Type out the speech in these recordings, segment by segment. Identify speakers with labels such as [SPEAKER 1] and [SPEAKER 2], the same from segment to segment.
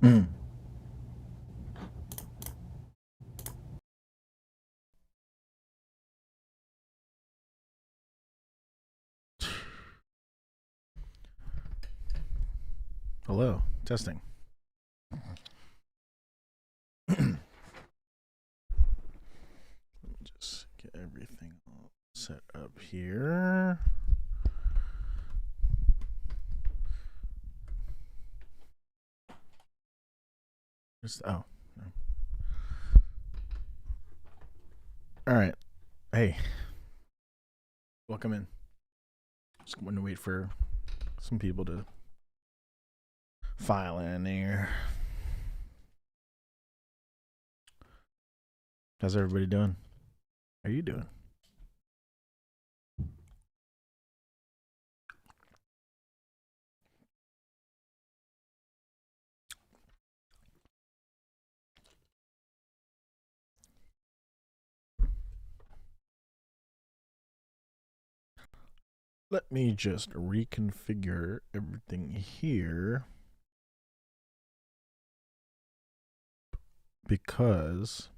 [SPEAKER 1] Mm. Hello, testing. Let me just get everything all set up here. Oh, no. All right. Hey, welcome in. Just going to wait for some people to file in here. How's everybody doing? How are you doing? Let me just reconfigure everything here because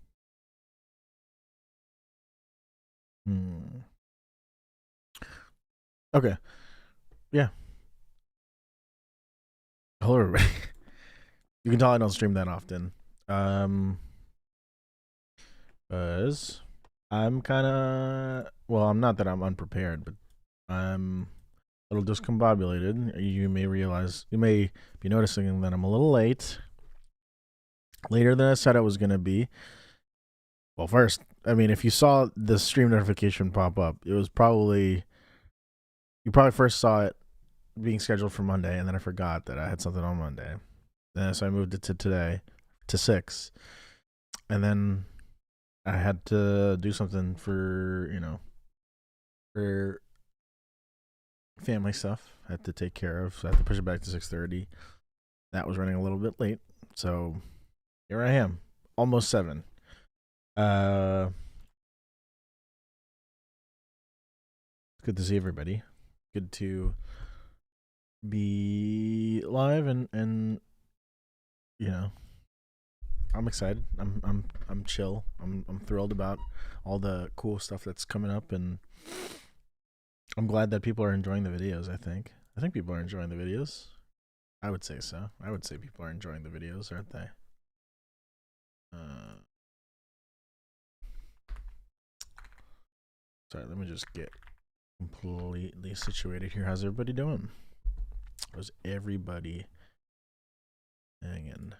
[SPEAKER 1] okay. Yeah. Hello everybody. You can tell I don't stream that often. Because I'm kind of, well, I'm not that I'm unprepared, but I'm a little discombobulated. You may realize, you may be noticing that I'm a little late, later than I said I was going to be. Well, first, I mean, if you saw the stream notification pop up, it was probably, you probably first saw it being scheduled for Monday, and then I forgot that I had something on Monday. And so I moved it to today, to 6. And then I had to do something for, for family stuff I had to take care of. So I had to push it back to 6:30. That was running a little bit late. So here I am, almost 7. Good to see everybody. Good to be live and you know, I'm excited. I'm chill. I'm thrilled about all the cool stuff that's coming up, and I'm glad that people are enjoying the videos. I think people are enjoying the videos. I would say so. I would say people are enjoying the videos, aren't they? Sorry, let me just get completely situated here. How's everybody doing? How's everybody hanging?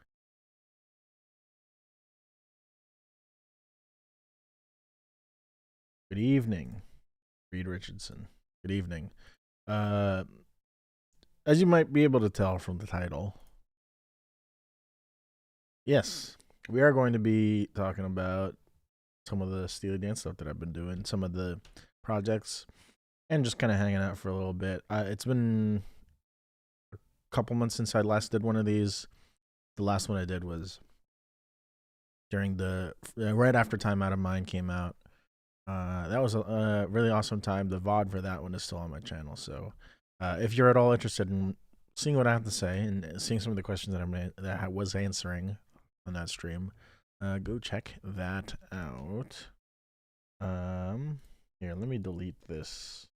[SPEAKER 1] Good evening, Reed Richardson. Good evening. Uh, as you might be able to tell from the title, yes, we are going to be talking about some of the Steely Dan stuff that I've been doing, some of the projects, and just kind of hanging out for a little bit. It's been a couple months since I last did one of these. The last one I did was during the right after Time Out of Mind came out. That was a really awesome time. The VOD for that one is still on my channel. So if you're at all interested in seeing what I have to say and seeing some of the questions that I was answering on that stream, go check that out. Here, let me delete this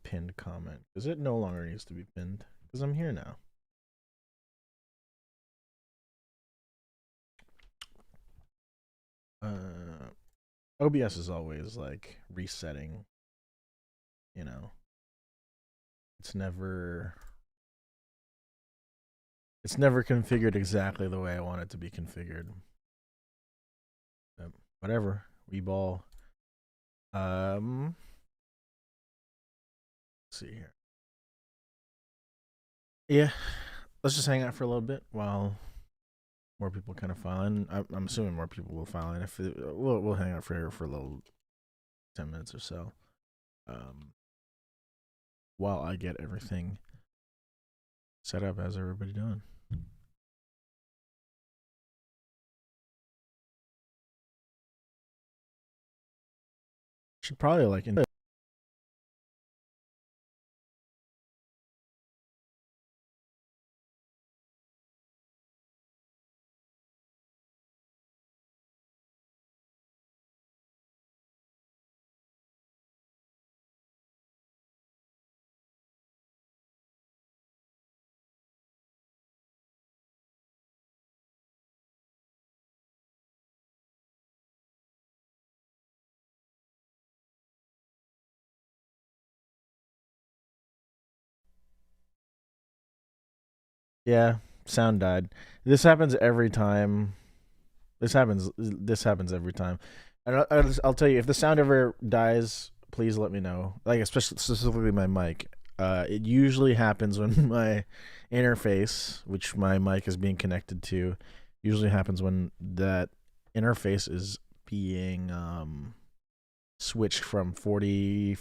[SPEAKER 1] pinned comment because it no longer needs to be pinned because I'm here now. OBS is always like resetting, you know. It's never configured exactly the way I want it to be configured. But whatever. We ball. Let's see here. Yeah. Let's just hang out for a little bit while more people kind of file in. I'm assuming more people will file in. If we'll hang out for a little 10 minutes or so. While I get everything set up. How's everybody doing? Should probably like Yeah, sound died. This happens every time. This happens every time. And I'll tell you, if the sound ever dies, please let me know. Like, especially specifically my mic. It usually happens when my interface, which my mic is being connected to, usually happens when that interface is being switched from 44.1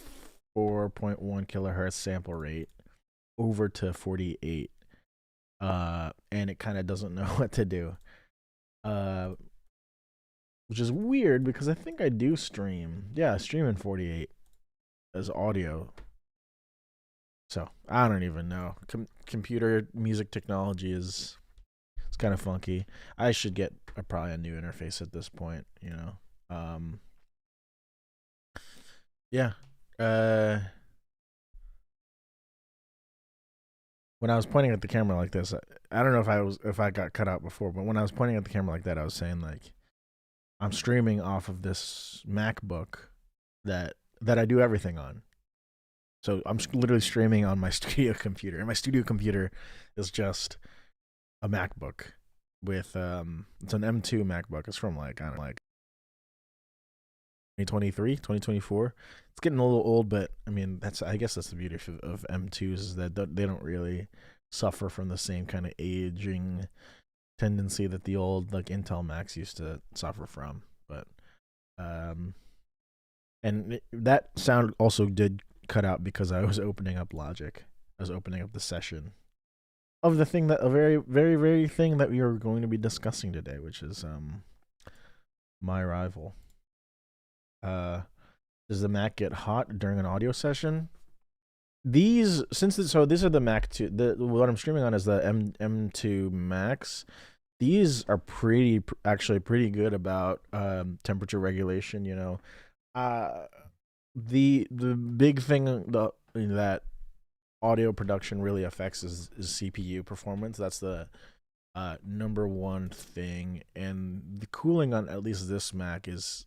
[SPEAKER 1] kilohertz sample rate over to 48. And it kind of doesn't know what to do. Uh, which is weird because I think I do stream. Yeah, I stream in 48 as audio. So I don't even know. Computer music technology is it's kind of funky. I should get probably a new interface at this point. Yeah. Uh, when I was pointing at the camera like this, I don't know if I got cut out before, but when I was pointing at the camera like that, I was saying like I'm streaming off of this MacBook that I do everything on. So I'm literally streaming on my studio computer, and my studio computer is just a MacBook with it's an M2 MacBook. It's from like I don't know, like 2023, 2024. It's getting a little old, but I mean I guess that's the beauty of M2s is that they don't really suffer from the same kind of aging tendency that the old like Intel Macs used to suffer from. But um, and that sound also did cut out because I was opening up Logic. I was opening up the session of the thing that a very very very thing that we are going to be discussing today, which is my rival. Uh, does the Mac get hot during an audio session? So these are the Mac two. What I'm streaming on is the M2 Max. These are actually pretty good about temperature regulation. Uh, the big thing that audio production really affects is CPU performance. That's the number one thing, and the cooling on at least this Mac is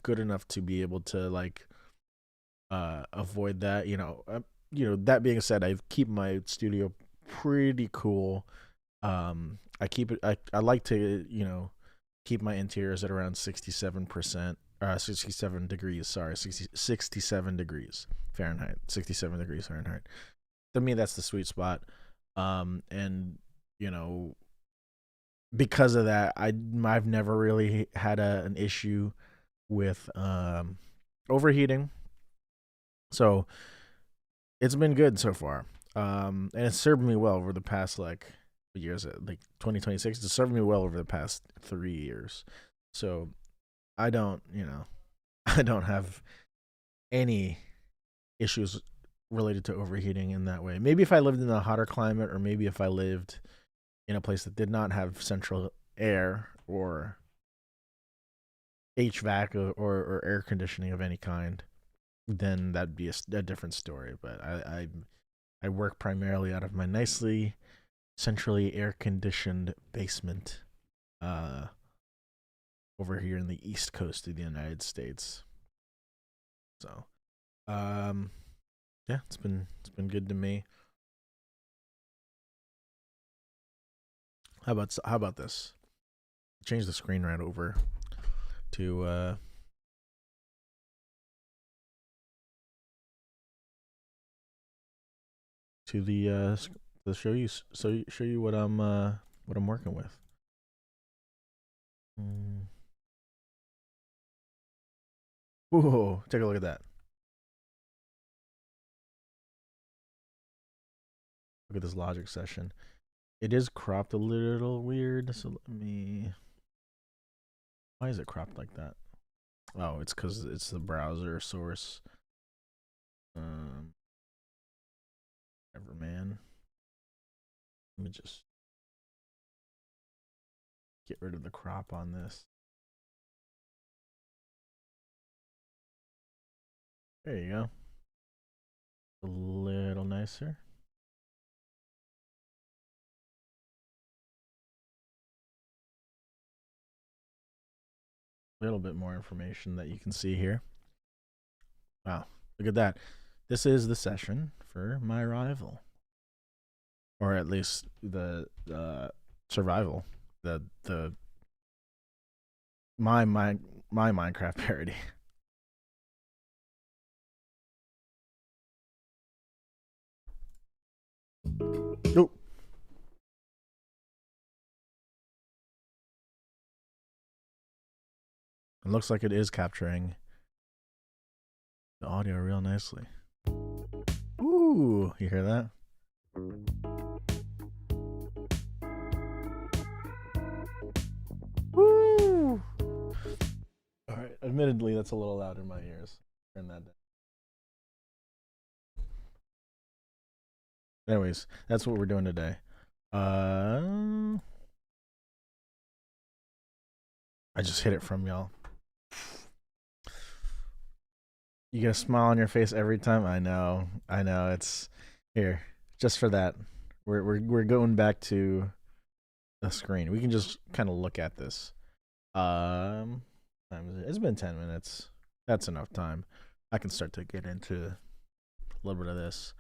[SPEAKER 1] good enough to be able to like avoid that. That being said, I keep my studio pretty cool. I keep it. I like to keep my interiors at around 67%. 67 degrees. Sorry, 67 degrees Fahrenheit. 67 degrees Fahrenheit. To me, that's the sweet spot. And you know, because of that, I've never really had an issue with overheating. So it's been good so far. And it's served me well over the past like years, like 2026. It's served me well over the past 3 years. So I don't, I don't have any issues related to overheating in that way. Maybe if I lived in a hotter climate, or maybe if I lived in a place that did not have central air or HVAC or air conditioning of any kind, then that'd be a different story. But I work primarily out of my nicely centrally air conditioned basement uh, over here in the East Coast of the United States. So, um, yeah, it's been good to me. How about this? Change the screen right over to to the show you what I'm working with. Mm. Ooh, take a look at that. Look at this Logic session. It is cropped a little weird, so let me. Why is it cropped like that? Oh, it's because it's the browser source. Um, Ever man. Let me just get rid of the crop on this. There you go. A little nicer. A little bit more information that you can see here. Wow, look at that. This is the session for my rival. or at least the survival, the my Minecraft parody. Nope. It looks like it is capturing the audio real nicely. Ooh, you hear that? Woo! All right. Admittedly, that's a little loud in my ears. Turn that down. Anyways, that's what we're doing today. I just hit it from y'all. You get a smile on your face every time. I know. It's here just for that. We're going back to the screen. We can just kind of look at this. It's been 10 minutes. That's enough time. I can start to get into a little bit of this.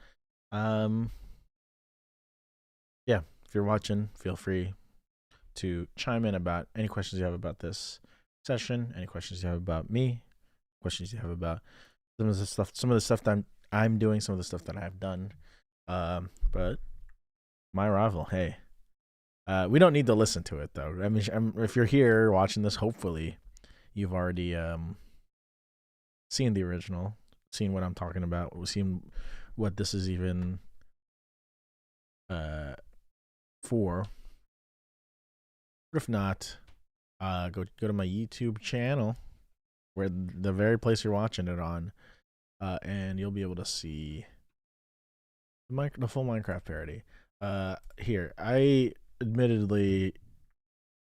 [SPEAKER 1] Yeah, if you're watching, feel free to chime in about any questions you have about this session, any questions you have about me, questions you have about some of the stuff that I'm doing, some of the stuff that I've done. But my rival, hey, we don't need to listen to it though. I mean, if you're here watching this, hopefully you've already seen the original, seen what I'm talking about, seen what this is even for. But if not, go to my YouTube channel, where the very place you're watching it on, and you'll be able to see the full Minecraft parody. Here, I admittedly,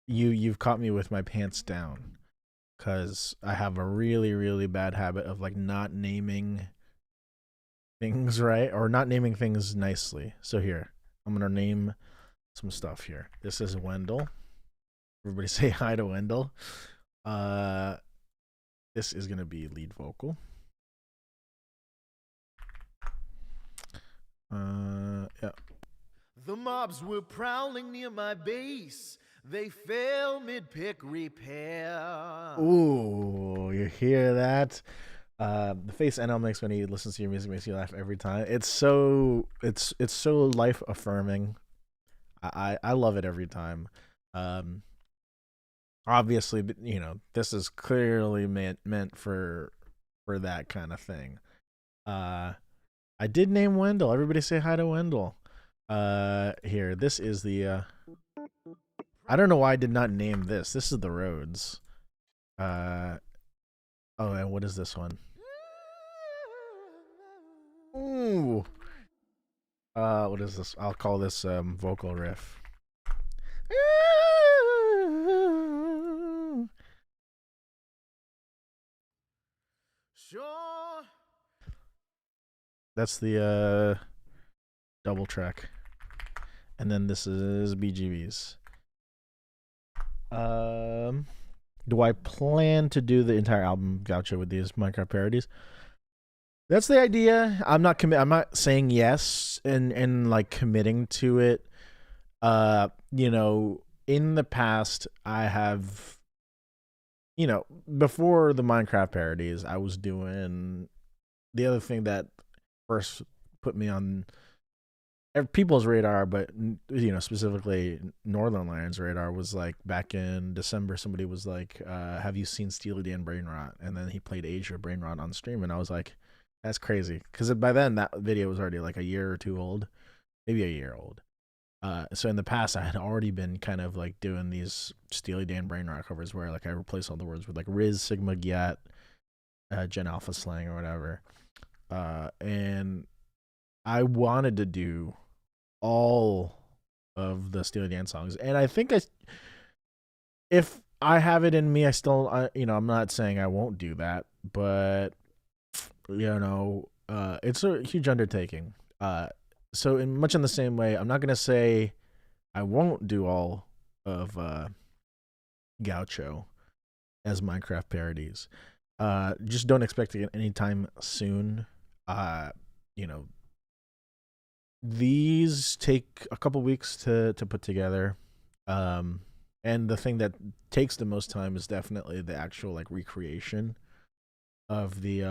[SPEAKER 1] you've caught me with my pants down, because I have a really, really bad habit of like not naming things right, or not naming things nicely. So here, I'm gonna name some stuff here. This is Wendell. Everybody say hi to Wendell. This is gonna be lead vocal. Yeah.
[SPEAKER 2] The mobs were prowling near my base. They fell mid-pick repair.
[SPEAKER 1] Ooh, you hear that? The face NL makes when he listens to your music makes you laugh every time. It's so life affirming. I love it every time. Obviously, you know, this is clearly meant for that kind of thing. I did name Wendell. Everybody say hi to Wendell. Here, this is the I don't know why I did not name this. This is the roads. Oh, and what is this one? Ooh. What is this? I'll call this vocal riff.
[SPEAKER 2] Sure.
[SPEAKER 1] That's the double track. And then this is BGVs. Do I plan to do the entire album Gaucho with these Minecraft parodies? That's the idea. I'm not saying yes and like committing to it. You know, in the past I have, you know, before the Minecraft parodies, I was doing the other thing that first put me on people's radar, but you know, specifically Northernlion's radar, was like back in December. Somebody was like, "Have you seen Steely Dan Brainrot?" And then he played Asia Brainrot on stream, and I was like, "That's crazy," because by then that video was already like a year or two old, maybe a year old. So in the past, I had already been kind of like doing these Steely Dan Brainrot covers where like I replace all the words with like Riz, Sigma, Gyat, Gen Alpha slang or whatever, and I wanted to do all of the Steely Dan songs, and I think if I have it in me, I still, you know, I'm not saying I won't do that, but you know, it's a huge undertaking. So in much in the same way, I'm not gonna say I won't do all of Gaucho as Minecraft parodies. Just don't expect it anytime soon. You know, These take a couple weeks to put together. Um, and the thing that takes the most time is definitely the actual like recreation of the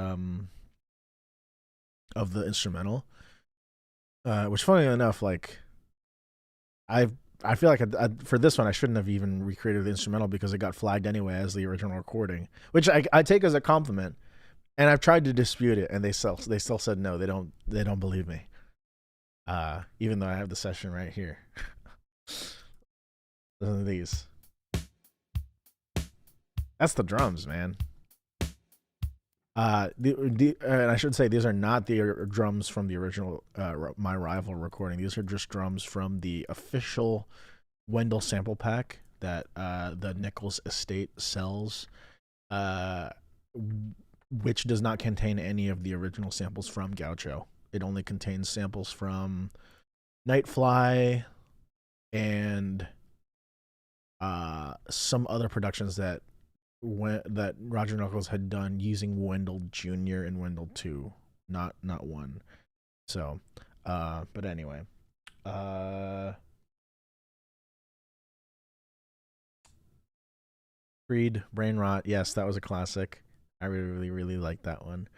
[SPEAKER 1] instrumental. Which, funny enough, like I I feel like for this one I shouldn't have even recreated the instrumental because it got flagged anyway as the original recording, which I take as a compliment. And I've tried to dispute it, and they still said no. They don't believe me. Even though I have the session right here. Listen to these. That's the drums, man. And I should say these are not the drums from the original My Rival recording. These are just drums from the official Wendell sample pack that the Nichols estate sells, uh, which does not contain any of the original samples from Gaucho. It only contains samples from Nightfly and some other productions that Roger Knuckles had done using Wendell Jr. and Wendell 2, not 1. So, but anyway, Creed, Brain Rot. Yes, that was a classic. I really liked that one.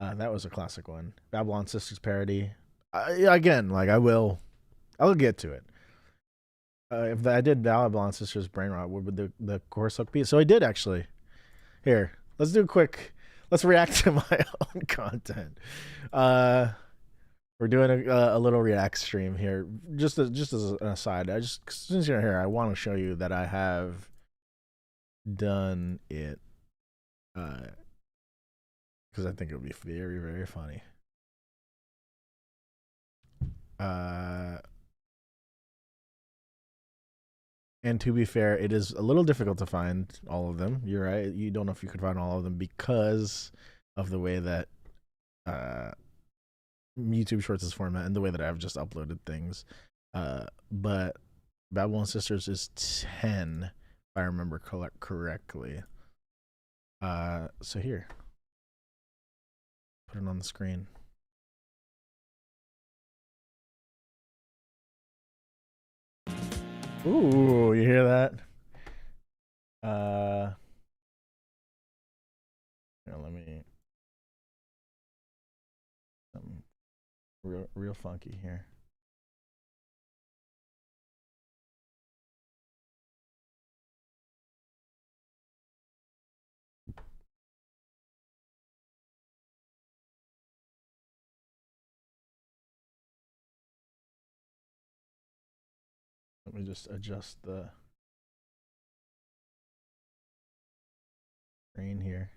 [SPEAKER 1] That was a classic one. Babylon Sisters parody. Again, like I'll get to it. If I did Babylon Sisters Brain Rot, what would the chorus hook be? So I did actually. Here, let's do a quick. Let's react to my own content. Uh, we're doing a little react stream here. Just as an aside, since you're here, I want to show you that I have done it. Because I think it would be very funny. And to be fair, it is a little difficult to find all of them. You're right. You don't know if you could find all of them because of the way that uh, YouTube Shorts is format and the way that I've just uploaded things. But Babylon Sisters is 10, if I remember correctly. So here, put it on the screen. Ooh, you hear that? Here, let me real funky here. Let me just adjust the screen here.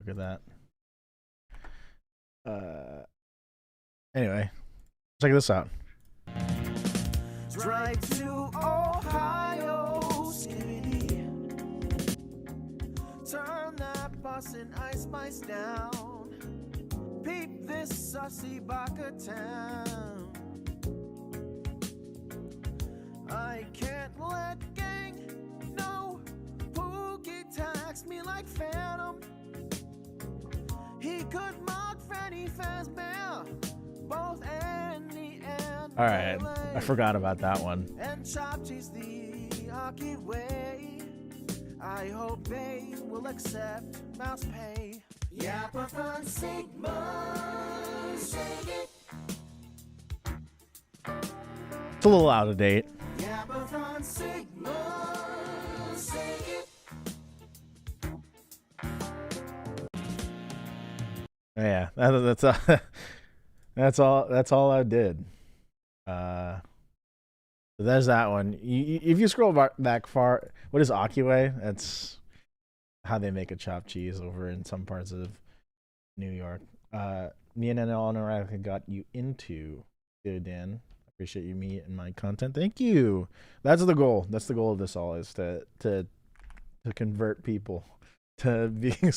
[SPEAKER 1] Look at that. Anyway, check this out.
[SPEAKER 2] Drive to Ohio City. Turn that bus and ice spice down. Peep this sussy Baka town. I can't let gang know Pookie tax me like Phantom. He could mock Freddy Fazbear, both Annie and
[SPEAKER 1] All right, I forgot about that one.
[SPEAKER 2] And Chopchi's the Aki way. I hope they will accept mouse pay. Yapathon Sigma, shake it.
[SPEAKER 1] It's a little out of date.
[SPEAKER 2] Yapathon Sigma, shake it.
[SPEAKER 1] Yeah, that's all I did. There's that one. If you scroll back far, what is Akiway? That's how they make a chopped cheese over in some parts of New York. Me and Eleanor got you into Dan. Appreciate you, me, and my content. Thank you. That's the goal. That's the goal of this all, is to convert people to being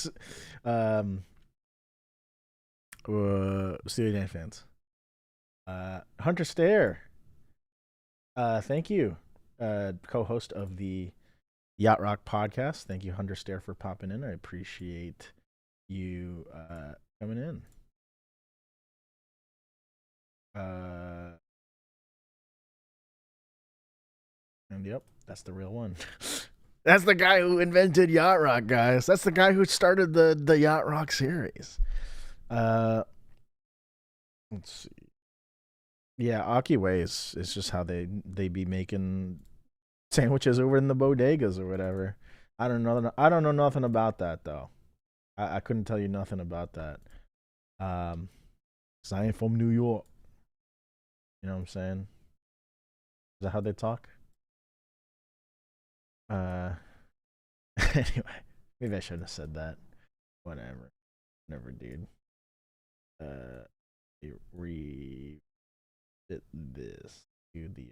[SPEAKER 1] Studio Dan fans. Hunter Stare. Thank you. Co-host of the Yacht Rock podcast. Thank you, Hunter Stare, for popping in. I appreciate you coming in. Uh, and yep, that's the real one. That's the guy who invented yacht rock, guys. That's the guy who started the yacht rock series. Uh, let's see. Yeah, Aki Ways is just how they be making sandwiches over in the bodegas or whatever. I don't know. I don't know nothing about that though. I couldn't tell you nothing about that. Um, 'Cause I ain't from New York. You know what I'm saying? Is that how they talk? Uh, anyway, maybe I shouldn't have said that. Whatever. Never did. Uh, re fit this to the.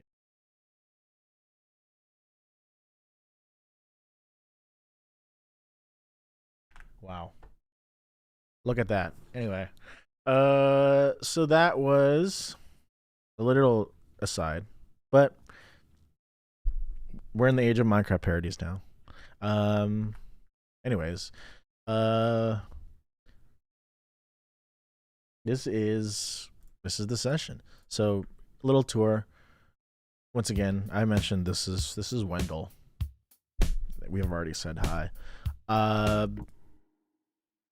[SPEAKER 1] Wow. Look at that. Anyway, so that was a little aside, but we're in the age of Minecraft parodies now. Um, anyways, uh, this is the session. So little tour. Once again, I mentioned this is Wendell. We have already said hi. Uh,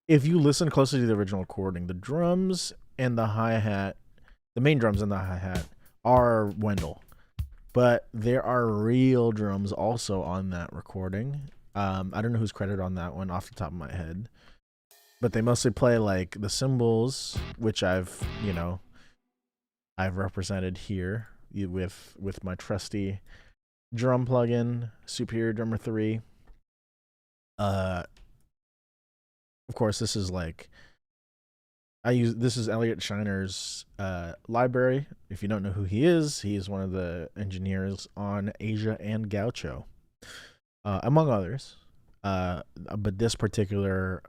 [SPEAKER 1] if you listen closely to the original recording, the drums and the hi hat, the main drums and the hi hat are Wendell, but there are real drums also on that recording. I don't know who's credited on that one off the top of my head, but they mostly play like the cymbals, which I've represented here with my trusty drum plugin, Superior Drummer 3. Uh, of course, this is like this is Elliot Shiner's library. If you don't know who he is one of the engineers on Asia and Gaucho, among others. But this particular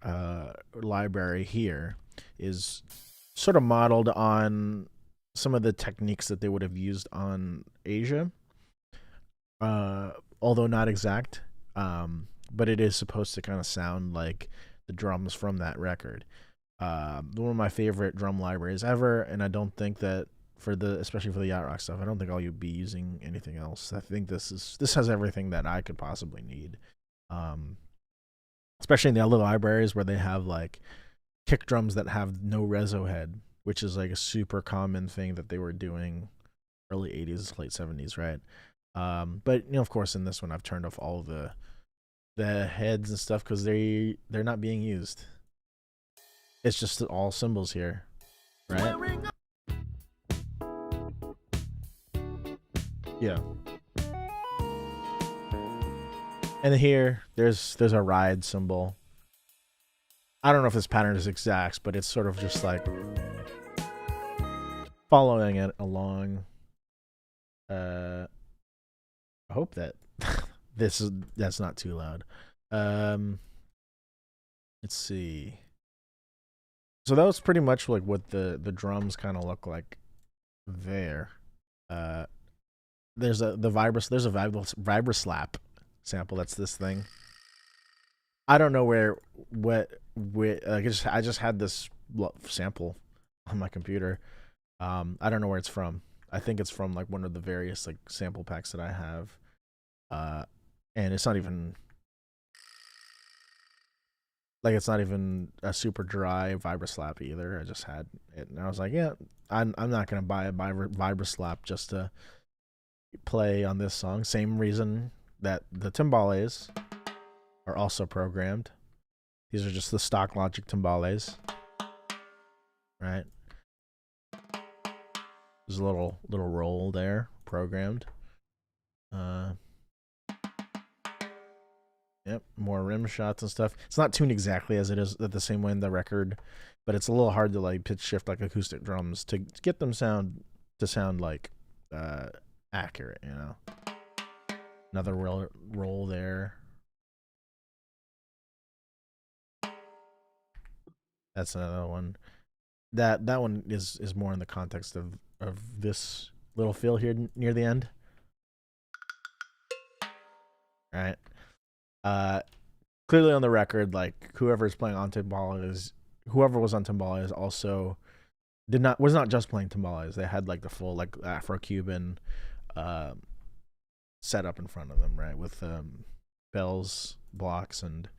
[SPEAKER 1] library here is sort of modeled on some of the techniques that they would have used on Asia, although not exact. But it is supposed to kind of sound like the drums from that record. One of my favorite drum libraries ever, and I don't think that especially for the yacht rock stuff, I don't think I'll be using anything else. I think this has everything that I could possibly need. Um, Especially in the other libraries where they have like kick drums that have no reso head, which is like a super common thing that they were doing early 80s, late 70s, right? But of course, in this one, I've turned off all the heads and stuff because they're not being used. It's just all cymbals here, right? Yeah. And here, there's a ride cymbal. I don't know if this pattern is exact, but it's sort of just like following it along. I hope that that's not too loud. Um, let's see. So that was pretty much like what the drums kind of look like there. Uh, there's a vibra slap sample. That's this thing. I don't know I just had this sample on my computer. I don't know where it's from. I think it's from like one of the various like sample packs that I have. And it's not even a super dry vibra slap either. I just had it, and I was like, yeah, I'm not gonna buy a vibra slap just to play on this song. Same reason that the timbales are also programmed. These are just the stock Logic timbales, right? There's a little roll there programmed. Yep, more rim shots and stuff. It's not tuned exactly as it is the same way in the record, but it's a little hard to like pitch shift like acoustic drums to get them sound like accurate, Another roll there. That's another one. That one is more in the context of this little fill here near the end. All right. Clearly on the record, like whoever was on timbales is also did not was not just playing timbales. They had like the full like Afro-Cuban uh, setup in front of them, right, with bells, blocks, and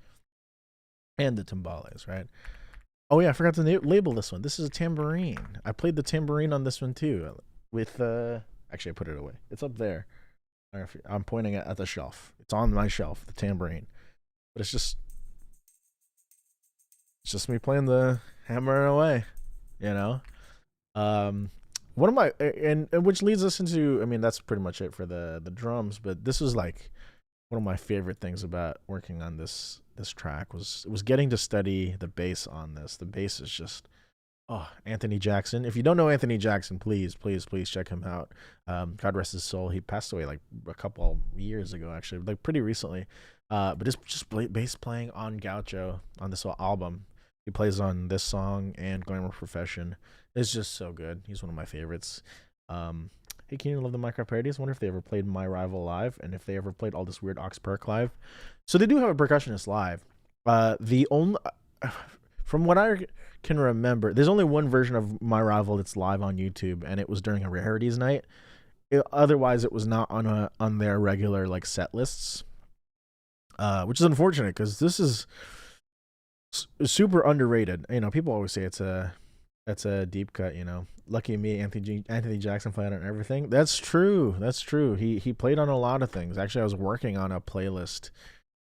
[SPEAKER 1] the timbales, right. Oh yeah, I forgot to label this one. This is a tambourine. I played the tambourine on this one too. With actually, I put it away. It's up there. I'm pointing at the shelf. It's on my shelf, the tambourine. But it's just me playing the hammer away, you know. Um, one of my and which leads us into. I mean, that's pretty much it for the drums. But this was like one of my favorite things about working on this track was getting to study the bass on this. The bass is just Anthony Jackson. If you don't know Anthony Jackson, please check him out. God rest his soul. He passed away like a couple years ago, actually, like pretty recently. But just bass playing on Gaucho on this whole album. He plays on this song and Glamour Profession. It's just so good. He's one of my favorites. Hey, can you love the Minecraft parodies? I wonder if they ever played My Rival live and if they ever played all this weird Ox Perk live. So they do have a percussionist live. The only from what I can remember, there's only one version of My Rival that's live on YouTube, and it was during a rarities night. Otherwise, it was not on their regular like set lists, which is unfortunate because this is super underrated. You know, people always say it's a deep cut. You know, lucky me, Anthony Jackson played on everything. That's true. That's true. He played on a lot of things. Actually, I was working on a playlist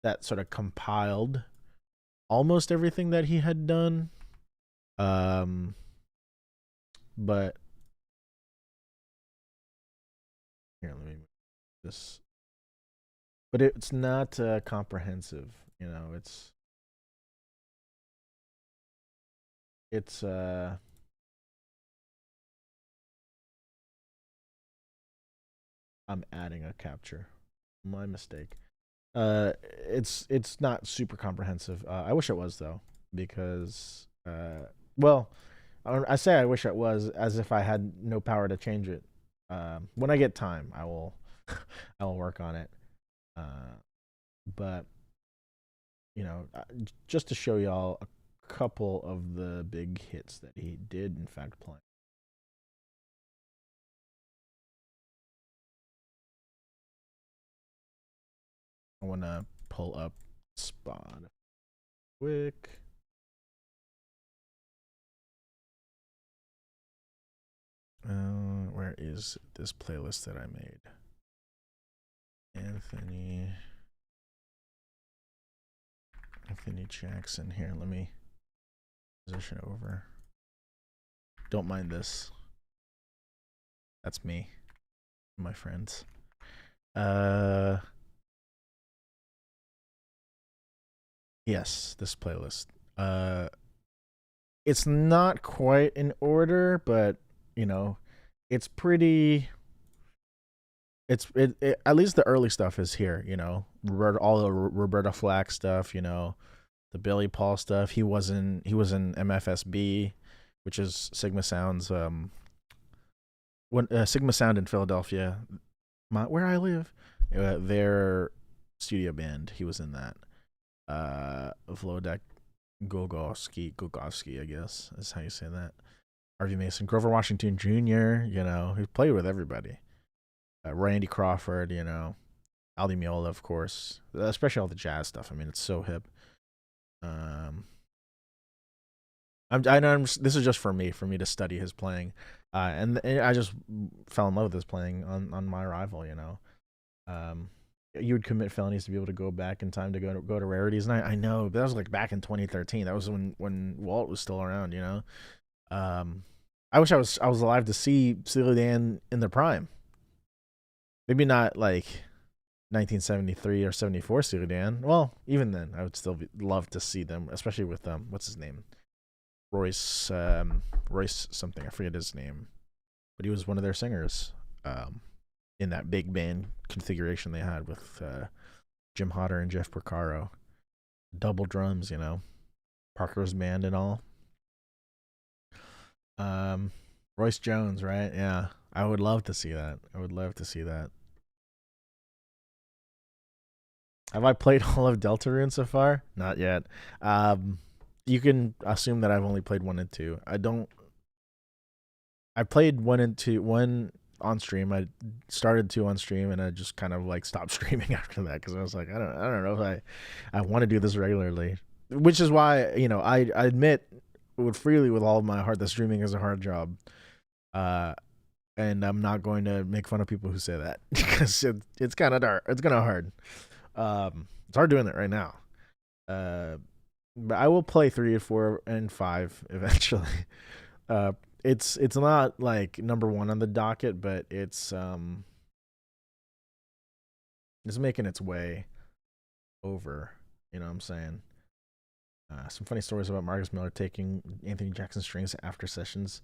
[SPEAKER 1] that sort of compiled almost everything that he had done. But here, let me move this. But it's not comprehensive. You know, it's. I'm adding a capture. My mistake. It's not super comprehensive. I wish it was though, because well, I say I wish it was as if I had no power to change it. When I get time, I will I will work on it. Uh, but you know, just to show y'all a couple of the big hits that he did in fact play. I want to pull up Spot quick. Where is this playlist that I made? Anthony Jackson. Here, let me position over. Don't mind this. That's me, my friends. Yes, this playlist. It's not quite in order, but you know, it's pretty. At least the early stuff is here. You know, all the Roberta Flack stuff. You know, the Billy Paul stuff. He was in MFSB, which is Sigma Sound's when Sigma Sound in Philadelphia, where I live, their studio band. He was in that. Vlodek Gogovsky, I guess is how you say that. Harvey Mason, Grover Washington Jr. You know, he played with everybody. Randy Crawford, you know, Aldi Meola, of course, especially all the jazz stuff. I mean, it's so hip. Um, I know this is just for me to study his playing, and I just fell in love with his playing on My Rival. You know, you would commit felonies to be able to go back in time to go to rarities night. I know, but that was like back in 2013. That was when Walt was still around. You know, I wish I was alive to see Steely Dan in their prime. Maybe not like 1973 or 74 Steely Dan. Well, even then, I would still love to see them, especially with what's his name, Royce something. I forget his name, but he was one of their singers in that big band configuration they had with Jim Hodder and Jeff Porcaro, double drums, you know, Parker's band and all. Royce Jones, right? Yeah, I would love to see that. I would love to see that. Have I played all of Deltarune so far? Not yet. You can assume that I've only played 1 and 2. I don't. I played one on stream. I started two on stream, and I just kind of like stopped streaming after that because I was like, I don't know if I want to do this regularly. Which is why I admit with freely with all of my heart that streaming is a hard job. Uh, and I'm not going to make fun of people who say that because it's kind of dark. It's kind of hard. It's hard doing it right now. Uh, but I will play 3, 4, and 5 eventually. Uh, it's not like number one on the docket, but it's making its way over. You know what I'm saying? Some funny stories about Marcus Miller taking Anthony Jackson strings after sessions.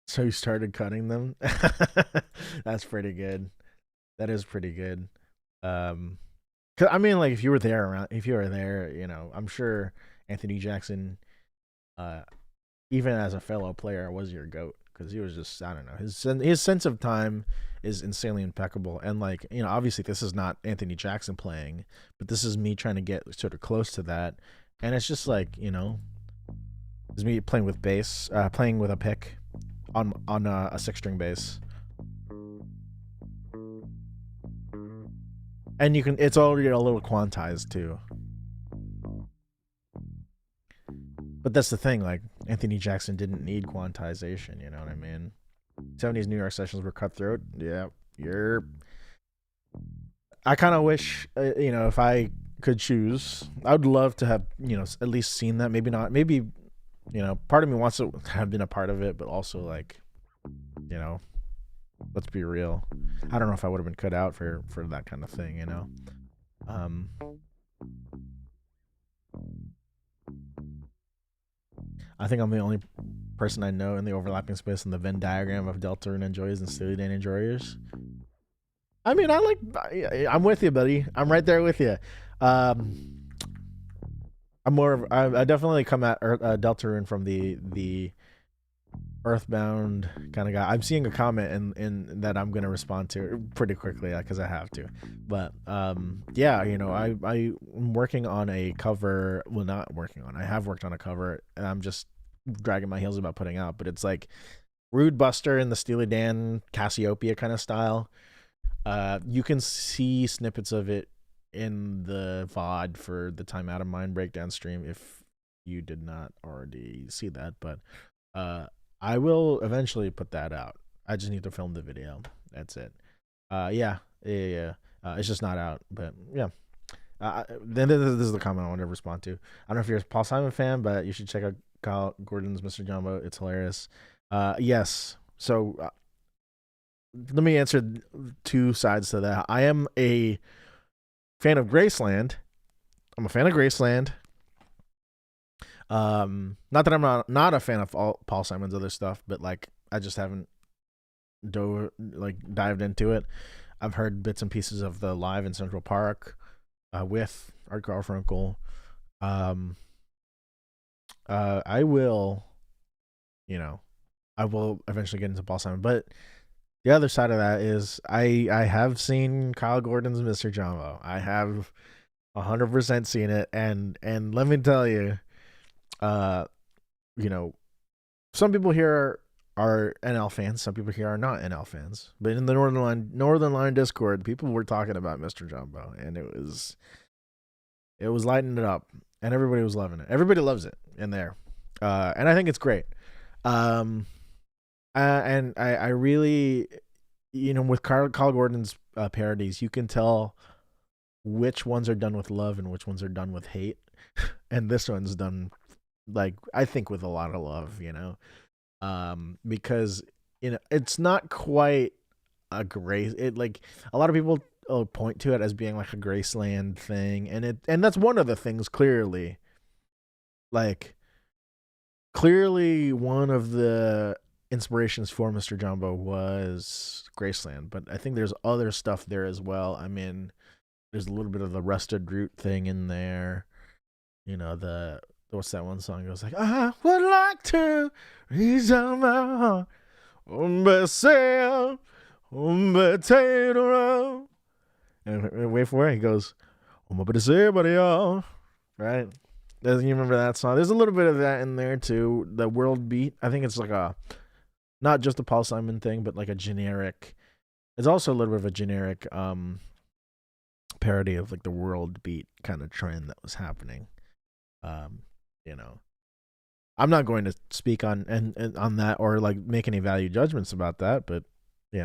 [SPEAKER 1] So he started cutting them. That's pretty good. That is pretty good. Um, 'Cause, I mean, like if you were there, I'm sure Anthony Jackson, uh, even as a fellow player, was your goat because he was just I don't know his sense of time is insanely impeccable and like obviously this is not Anthony Jackson playing, but this is me trying to get sort of close to that, and it's just like it's me playing with bass, playing with a pick on a 6-string bass, and it's already a little quantized too. But that's the thing, like Anthony Jackson didn't need quantization, you know what I mean? 70s New York sessions were cutthroat. Yeah, you're. I kind of wish, if I could choose, I would love to have, at least seen that. Maybe not. Maybe, part of me wants to have been a part of it, but also like, let's be real. I don't know if I would have been cut out for that kind of thing, Um, I think I'm the only person I know in the overlapping space in the Venn diagram of Deltarune enjoyers and Steely Dan enjoyers. I mean, I'm with you, buddy. I'm right there with you. I definitely come at Deltarune from the Earthbound kind of guy. I'm seeing a comment in that I'm gonna respond to pretty quickly because I have to. But yeah, I'm working on a cover. Well, not working on. I have worked on a cover, and I'm just dragging my heels about putting out. But it's like Rude Buster in the Steely Dan Cassiopeia kind of style. You can see snippets of it in the VOD for the Time Out of Mind breakdown stream if you did not already see that. But I will eventually put that out. I just need to film the video. That's it. Yeah. It's just not out, but yeah. Then this is the comment I want to respond to. I don't know if you're a Paul Simon fan, but you should check out Kyle Gordon's Mr. Jumbo. It's hilarious. Yes. So let me answer two sides to that. I am a fan of Graceland. I'm a fan of Graceland. Not that I'm not a fan of Paul Simon's other stuff, but like I just haven't dived into it. I've heard bits and pieces of the live in Central Park with Art Garfunkel. I will, I will eventually get into Paul Simon, but the other side of that is I have seen Kyle Gordon's Mr. Jumbo. I have 100% seen it, and let me tell you, some people here are NL fans, some people here are not NL fans. But in the Northernlion Discord, people were talking about Mr. Jumbo, and it was lighting it up, and everybody was loving it. Everybody loves it in there, and I think it's great. And I really, with Carl Gordon's parodies, you can tell which ones are done with love and which ones are done with hate, and this one's done I think with a lot of love, because it's not quite a Grace. It like a lot of people point to it as being like a Graceland thing, and that's one of the things clearly. Clearly, one of the inspirations for Mr. Jumbo was Graceland, but I think there's other stuff there as well. I mean, there's a little bit of the Rusted Root thing in there. What's that one song? It goes like, I would like to reach out my heart, and wait for it. He goes, buddy, say, buddy, y'all. Right? You remember that song? There's a little bit of that in there too. The world beat. I think it's like a not just a Paul Simon thing, but like a generic. It's also a little bit of a generic parody of like the world beat kind of trend that was happening. Um, you know, I'm not going to speak on and on that or like make any value judgments about that, but you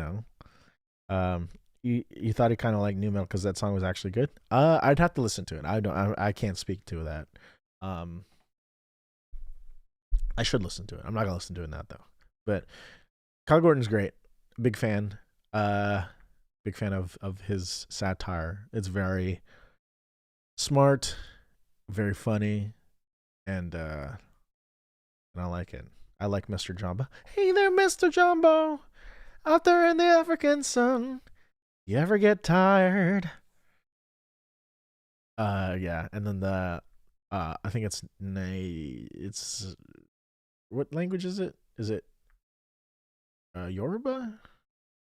[SPEAKER 1] know, you thought he kind of like new metal because that song was actually good. I'd have to listen to it. I can't speak to that. Um, I should listen to it. I'm not gonna listen to it now though. But Kyle Gordon's great. Big fan. Uh, Big fan of his satire. It's very smart, very funny, and I like it. I like Mr. Jumbo. Hey there, Mr. Jumbo, out there in the African sun. You ever get tired? Yeah, and then I think it's what language is it? Is it Yoruba?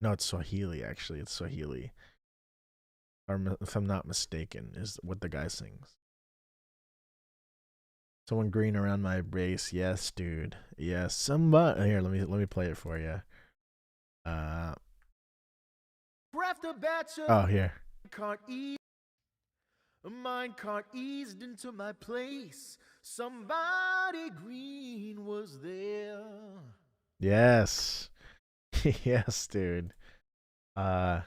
[SPEAKER 1] No, it's Swahili. Actually, it's Swahili. Or if I'm not mistaken, is what the guy sings. Someone green around my base. Yes, dude. Yes, somebody. Here, let me play it for you. Uh.
[SPEAKER 2] Craft a batch of
[SPEAKER 1] Oh, here.
[SPEAKER 2] can't eat. Mine can't eased into my place. Somebody green was there.
[SPEAKER 1] Yes. Yes, dude. Uh.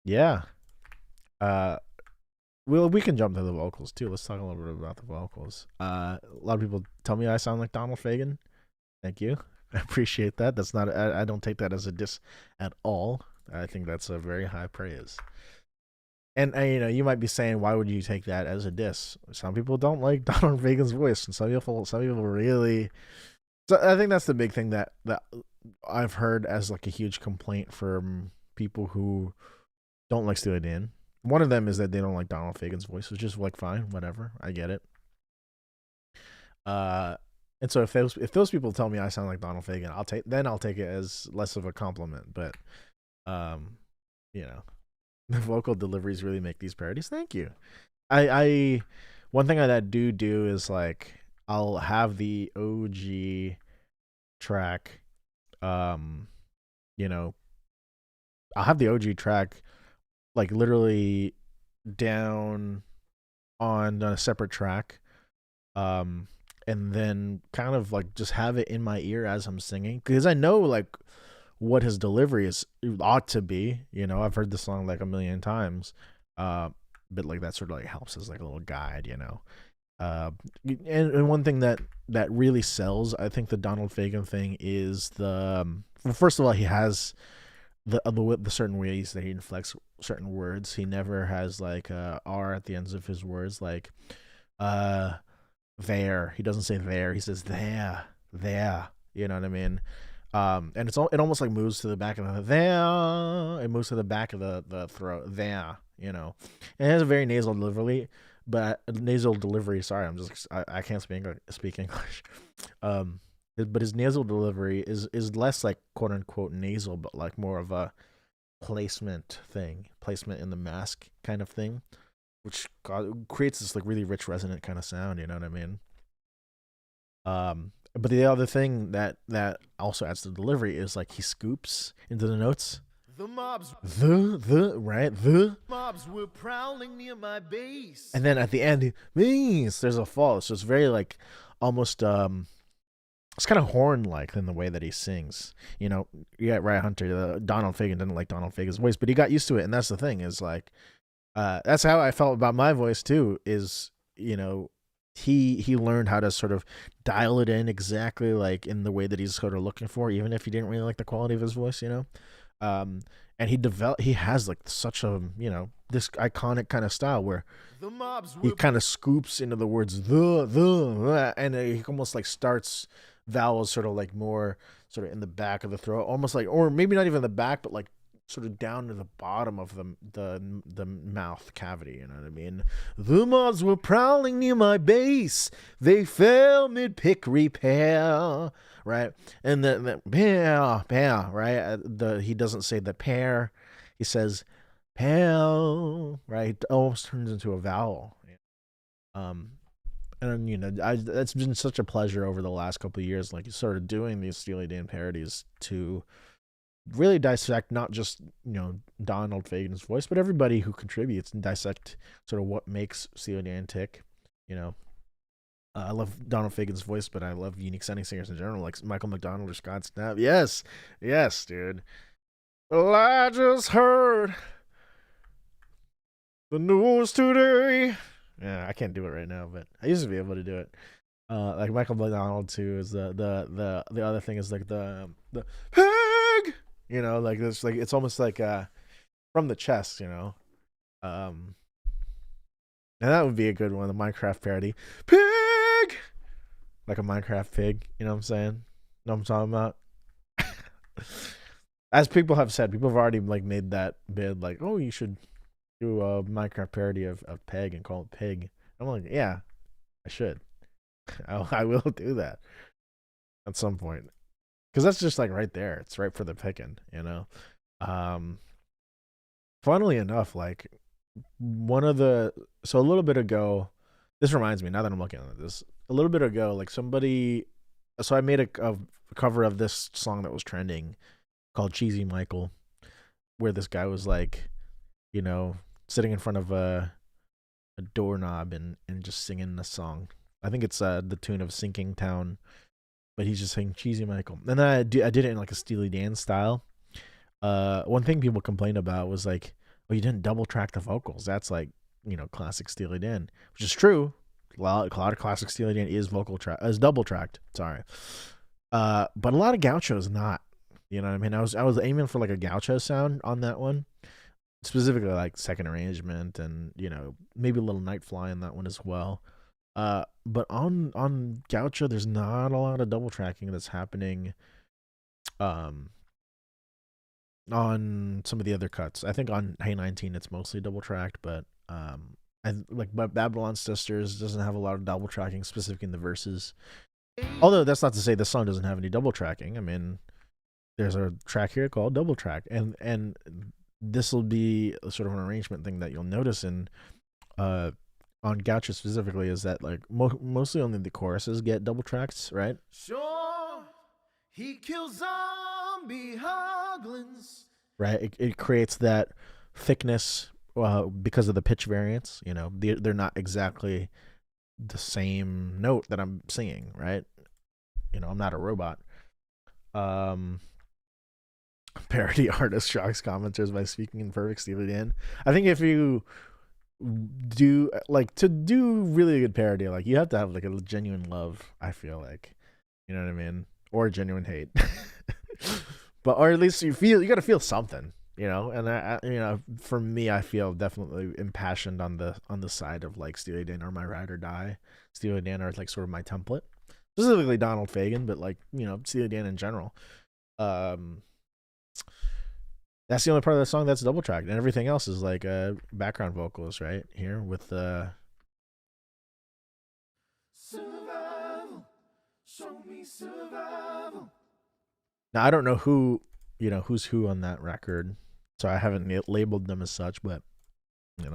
[SPEAKER 1] Yeah. Uh. Well, we can jump to the vocals too. Let's talk a little bit about the vocals. A lot of people tell me I sound like Donald Fagen. Thank you. I appreciate that. That's not. I don't take that as a diss at all. I think that's a very high praise. And you know, you might be saying, why would you take that as a diss? Some people don't like Donald Fagen's voice, and some people really. So I think that's the big thing that I've heard as like a huge complaint from people who don't like Steely Dan. One of them is that they don't like Donald Fagen's voice, which is like fine, whatever. I get it. And so if those people tell me I sound like Donald Fagen, I'll take it as less of a compliment. But um, you know, the vocal deliveries really make these parodies. Thank you. I one thing I do is like I'll have the OG track. Um, you know, I'll have the OG track like literally down on a separate track. And then kind of like just have it in my ear as I'm singing because I know like what his delivery is ought to be. You know, I've heard the song like a million times, but like that sort of like helps as like a little guide. You know, and one thing that really sells, I think, the Donald Fagen thing is well, first of all, he has the certain ways that he inflects certain words. He never has like R at the ends of his words, like there. He doesn't say there. He says there. You know what I mean? And it almost like moves to the back of the there. It moves to the back of the throat there. You know, and it has a very nasal delivery. But nasal delivery. Sorry, I can't speak English. But his nasal delivery is less like quote unquote nasal, but like more of a placement in the mask kind of thing, which creates this like really rich resonant kind of sound. You know what I mean? But the other thing that also adds to the delivery is like he scoops into the notes.
[SPEAKER 2] The mobs were prowling near my base.
[SPEAKER 1] And then at the end, there's a fall. So it's very like almost it's kind of horn like in the way that he sings. You know, yeah, right, Hunter. Donald Fagen didn't like Donald Fagen's voice, but he got used to it, and that's the thing. Is like, that's how I felt about my voice too. Is, you know, he learned how to sort of dial it in exactly like in the way that he's sort of looking for, even if he didn't really like the quality of his voice. You know, and he has like such a, you know, this iconic kind of style where he kind of scoops into the words and he almost like starts vowels sort of like more sort of in the back of the throat, almost like, or maybe not even the back, but like sort of down to the bottom of the mouth cavity. You know what I mean? The mobs were prowling near my base. They fell mid pick repair. Right, and the pear, right? He doesn't say the pear, he says pear, right? It almost turns into a vowel. And it's been such a pleasure over the last couple of years, like sort of doing these Steely Dan parodies to really dissect not just Donald Fagen's voice, but everybody who contributes and dissect sort of what makes Steely Dan tick. You know, I love Donald Fagen's voice, but I love unique sounding singers in general, like Michael McDonald or Scott Stapp. Yes, yes, dude. Well, I just heard the news today. Yeah, I can't do it right now, but I used to be able to do it. Like Michael McDonald too is the other thing is like the pig. Like this, like it's almost like from the chest. Um, and that would be a good one, the Minecraft parody. Pig, like a Minecraft pig. You know what I'm saying? Know what I'm talking about? As people have said, people have already like made that bid, like, oh, you should do a Minecraft parody of Peg and call it Pig. I'm like, yeah, I should. I will do that at some point because that's just like right there. It's right for the picking. Um, Funnily enough, like a little bit ago, this reminds me now that I'm looking at this. A little bit ago, like somebody, so I made a cover of this song that was trending called Cheesy Michael, where this guy was like, sitting in front of a doorknob and just singing a song. I think it's the tune of Sinking Town, but he's just saying Cheesy Michael. And then I did it in like a Steely Dan style. One thing people complained about was like, oh, you didn't double track the vocals. That's like, classic Steely Dan, which is true. A lot of classic Steely Dan is double tracked. Sorry. But a lot of Gaucho is not. You know what I mean? I was aiming for like a Gaucho sound on that one, specifically like second arrangement and maybe a little night fly in that one as well. But on Gaucho, there's not a lot of double tracking that's happening. On some of the other cuts, I think on Hey 19 it's mostly double tracked, but but Babylon Sisters doesn't have a lot of double tracking, specifically in the verses. Although that's not to say the song doesn't have any double tracking. I mean, there's a track here called Double Track, and this will be a sort of an arrangement thing that you'll notice in on Gaucho specifically, is that like mostly only the choruses get double tracks, right?
[SPEAKER 2] Sure, he kills zombie hoglins.
[SPEAKER 1] Right, it creates that thickness because of the pitch variance. They're not exactly the same note that I'm singing, right? I'm not a robot. Parody artist shocks commenters by speaking in perfect Steely Dan. I think if you do to do really good parody, like you have to have like a genuine love. I feel like, you know what I mean, or genuine hate, or at least you got to feel something, And for me, I feel definitely impassioned on the side of like Steely Dan or My Ride or Die. Steely Dan are like sort of my template, specifically Donald Fagen, but like Steely Dan in general. That's the only part of the song that's double tracked, and everything else is like background vocals, right here with
[SPEAKER 2] Survival, show me survival.
[SPEAKER 1] Now I don't know who's who on that record, so I haven't labeled them as such, but I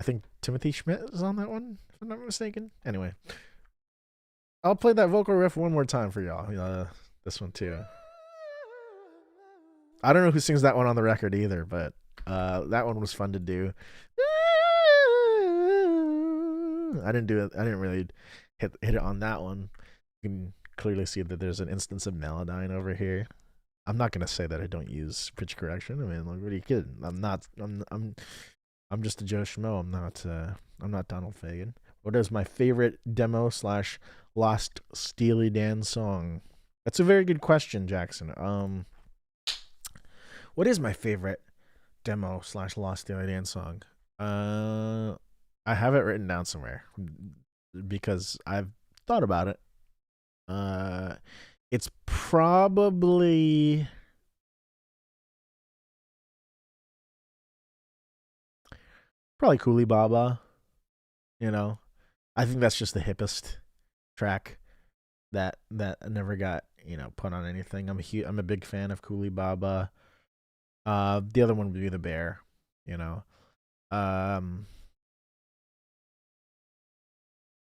[SPEAKER 1] think Timothy Schmidt is on that one, if I'm not mistaken. Anyway, I'll play that vocal riff one more time for y'all. This one too. I don't know who sings that one on the record either, but that one was fun to do. I didn't do it. I didn't really hit it on that one. You can clearly see that there's an instance of Melodyne over here. I'm not gonna say that I don't use pitch correction. I mean, like, what are you kidding? I'm just a Joe Schmo. I'm not Donald Fagen. What is my favorite demo / lost Steely Dan song? That's a very good question, Jackson. What is my favorite demo / lost Steely Dan song? I have it written down somewhere because I've thought about it. It's probably Coolie Baba. I think that's just the hippest track that never got put on anything. I'm a big fan of Coolie Baba. The other one would be The Bear. Um,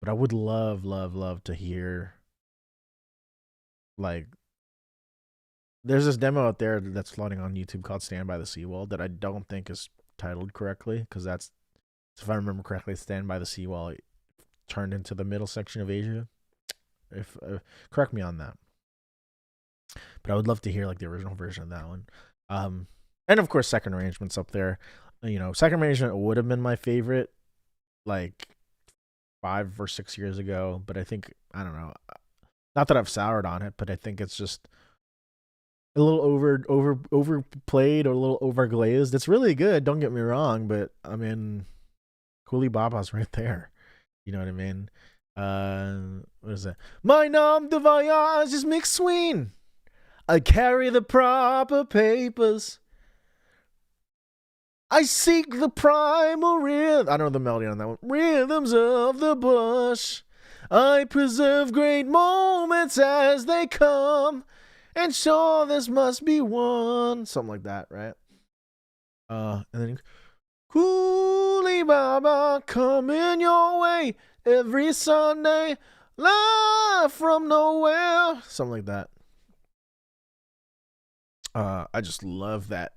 [SPEAKER 1] But I would love to hear like there's this demo out there that's floating on YouTube called "Stand by the Seawall" that I don't think is titled correctly because that's, if I remember correctly, "Stand by the Seawall" turned into the middle section of Asia. If correct me on that, but I would love to hear like the original version of that one. And of course, second arrangements up there. Second arrangement would have been my favorite, like 5 or 6 years ago. But I don't know. Not that I've soured on it, but I think it's just a little overplayed or a little overglazed. It's really good. Don't get me wrong, but I mean, Coolie Baba's right there. You know what I mean? What is that? My nom de voyage is McSween. I carry the proper papers. I seek the primal rhythm. I don't know the melody on that one. Rhythms of the bush. I preserve great moments as they come. And sure, this must be one. Something like that, right? And then Coolie Baba coming your way every Sunday. Live from nowhere. Something like that. I just love that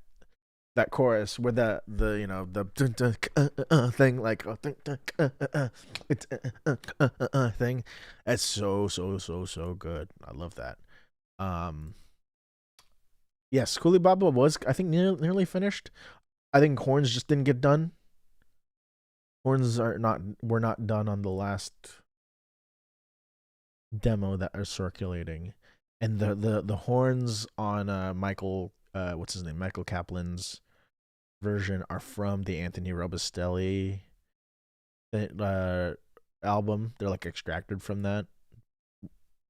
[SPEAKER 1] chorus where the thing like thing. It's so good. I love that. Yes, Coolie Baba was, I think, nearly finished. I think horns just didn't get done. Horns were not done on the last demo that are circulating, and the horns on Michael what's his name, Michael Kaplan's version are from the Anthony Robustelli album. They're like extracted from that,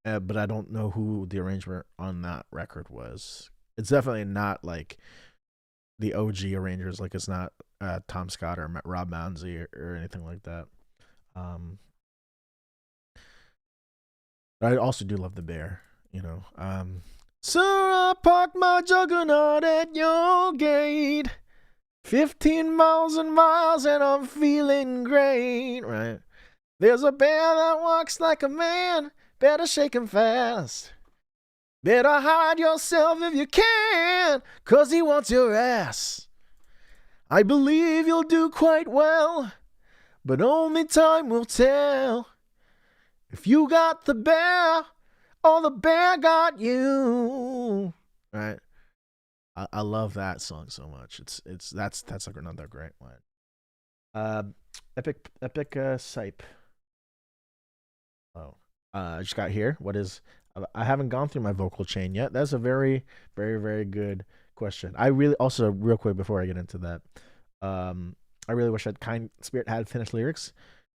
[SPEAKER 1] but I don't know who the arranger on that record was. It's definitely not like the OG arrangers. Like it's not Tom Scott or Rob Mounsey or anything like that. But I also do love the bear. Sir, I parked my juggernaut at your gate. 15 miles and miles and I'm feeling great, right? There's a bear that walks like a man. Better shake him fast. Better hide yourself if you can, 'cause he wants your ass. I believe you'll do quite well, but only time will tell. If you got the bear, or the bear got you. Right? I love that song so much. That's like another great one. Epic Sipe. Oh, I just got here. What is? I haven't gone through my vocal chain yet. That's a very, very, very good question. I really also real quick before I get into that, I really wish that Kind Spirit had finished lyrics.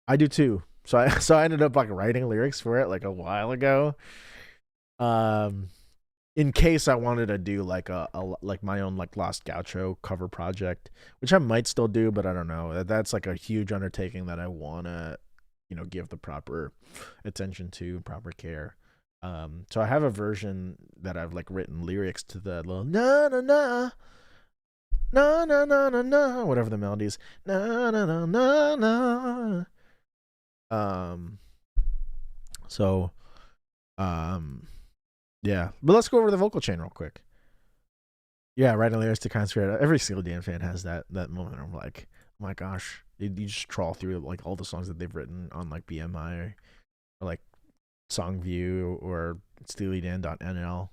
[SPEAKER 1] I do too. So I ended up like writing lyrics for it like a while ago. In case I wanted to do like a like my own like Lost Gaucho cover project, which I might still do, but I don't know. That's like a huge undertaking that I wanna, give the proper attention to, proper care. So I have a version that I've like written lyrics to the little na na na na na na na na whatever the melody is, na na na na na. So yeah, but let's go over the vocal chain real quick. Yeah, writing lyrics to Kind Spirit. Every Steely Dan fan has that moment. I'm like, oh my gosh, you just trawl through like all the songs that they've written on like BMI or like Songview or SteelyDan.nl.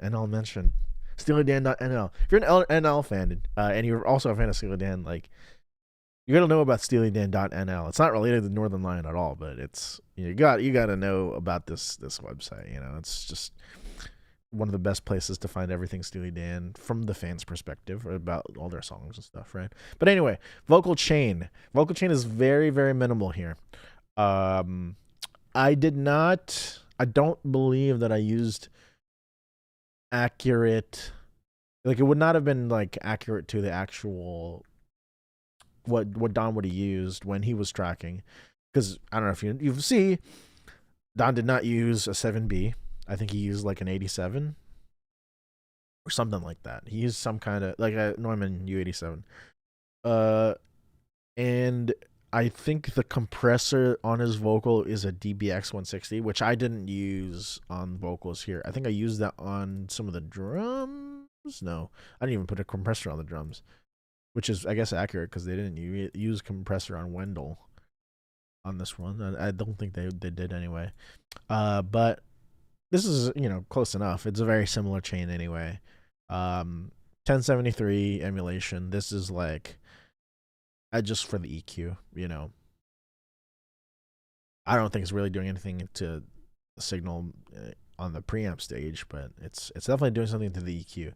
[SPEAKER 1] And I'll mention SteelyDan.nl. If you're an NL fan and you're also a fan of Steely Dan, like you gotta know about SteelyDan.nl. It's not related to Northernlion at all, but it's you gotta know about this website. It's just one of the best places to find everything Steely Dan from the fans' perspective about all their songs and stuff, right? But anyway, vocal chain. Vocal chain is very, very minimal here. I don't believe that I used accurate, like it would not have been like accurate to the actual what Don would have used when he was tracking, because I don't know if you see, Don did not use a 7B. I think he used like an 87 or something like that. He used some kind of like a Neumann U87. And I think the compressor on his vocal is a DBX 160, which I didn't use on vocals here. I think I used that on some of the drums. No, I didn't even put a compressor on the drums, which is, I guess, accurate because they didn't use compressor on Wendell on this one. I don't think they did anyway. But this is, close enough. It's a very similar chain anyway. 1073 emulation. This is like just for the EQ. I don't think it's really doing anything to the signal on the preamp stage, but it's definitely doing something to the EQ.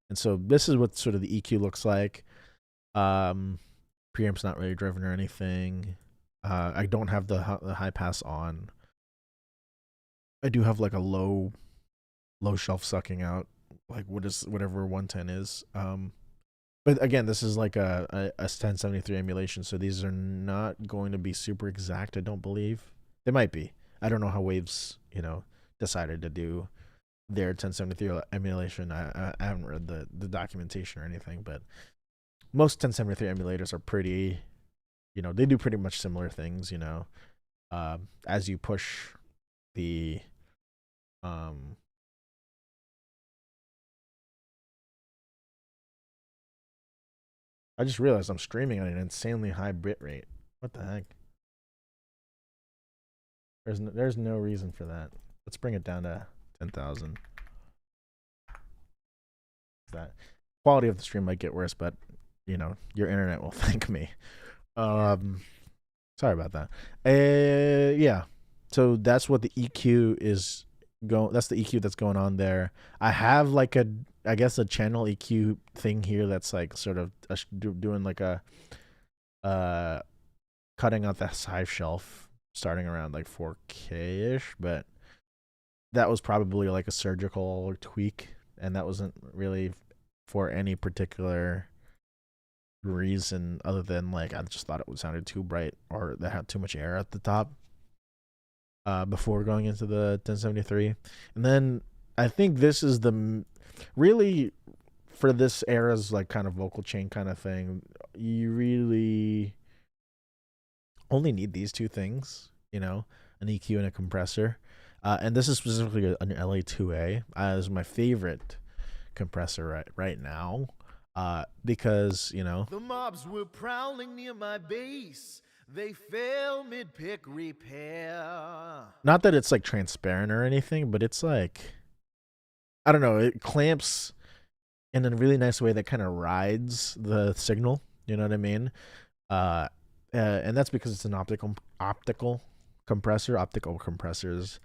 [SPEAKER 1] And so this is what sort of the EQ looks like. Preamp's not really driven or anything. I don't have the high pass on. I do have like a low shelf sucking out, like whatever 110 is. But again, this is like a 1073 emulation, so these are not going to be super exact. I don't believe they might be. I don't know how Waves decided to do their 1073 emulation. I haven't read the documentation or anything, but most 1073 emulators are pretty, they do pretty much similar things. As you push the I just realized I'm streaming at an insanely high bit rate. What the heck? There's no reason for that. Let's bring it down to 10,000. That quality of the stream might get worse, but your internet will thank me. Sorry about that. Yeah. So that's what the EQ is going. That's the EQ that's going on there. I have like I guess a channel EQ thing here that's like sort of doing like a cutting out the Hive shelf starting around like 4K ish, but that was probably like a surgical tweak, and that wasn't really for any particular reason other than like I just thought it sounded too bright or that had too much air at the top before going into the 1073. And then I think this is the really for this era's like kind of vocal chain kind of thing, you really only need these two things, an EQ and a compressor. And this is specifically an LA2A. This is my favorite compressor right now. Because
[SPEAKER 2] the mobs were prowling near my base. They fail mid-pick repair.
[SPEAKER 1] Not that it's like transparent or anything, but it's like, I don't know, it clamps in a really nice way that kind of rides the signal. You know what I mean? And that's because it's an optical compressor. Optical compressors,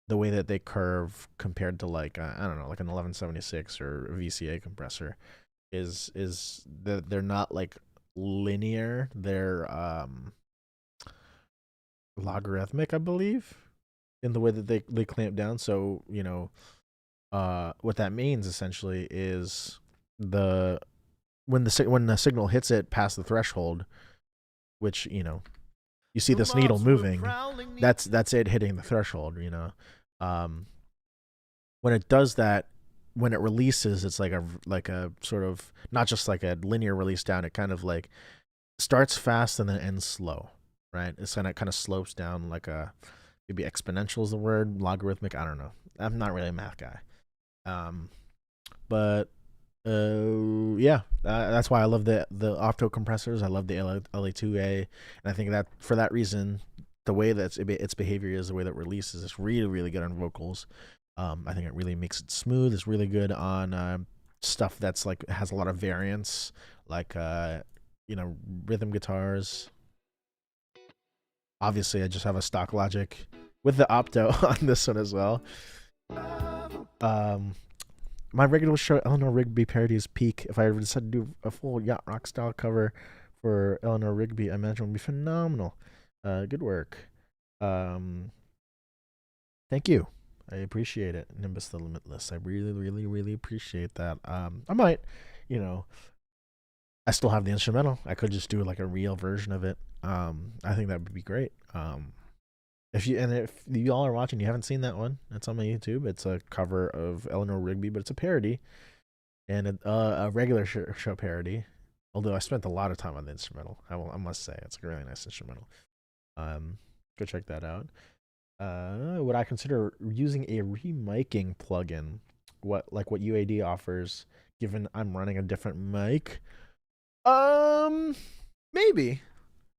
[SPEAKER 1] the way that they curve compared to like I don't know, like an 1176 or a VCA compressor, is that they're not like linear. They're logarithmic, I believe, in the way that they clamp down. So what that means essentially is when the signal hits it past the threshold, which you see this needle moving, that's it hitting the threshold. When it does that, when it releases, it's like a sort of not just like a linear release down. It kind of like starts fast and then ends slow, right? It's kind of slopes down like maybe exponential is the word, logarithmic. I don't know. I'm not really a math guy. But yeah, that's why I love the opto compressors. I love the LA2A, and I think that for that reason, the way that its behavior is, the way that it releases, is really, really good on vocals. I think it really makes it smooth. It's really good on stuff that's like has a lot of variance, like rhythm guitars. Obviously, I just have a stock Logic with the opto on this one as well. My regular show Eleanor Rigby parodies peak. If I ever decided to do a full yacht rock style cover for Eleanor Rigby, I imagine it would be phenomenal. Good work. Thank you. I appreciate it. Nimbus the Limitless. I really, really, really appreciate that. I might, I still have the instrumental. I could just do like a real version of it. I think that would be great. If you all are watching, you haven't seen that one, it's on my YouTube. It's a cover of Eleanor Rigby, but it's a parody and a regular show parody. Although I spent a lot of time on the instrumental. I must say it's a really nice instrumental. Go check that out. Would I consider using a remiking plugin? What UAD offers, given I'm running a different mic? Um, maybe,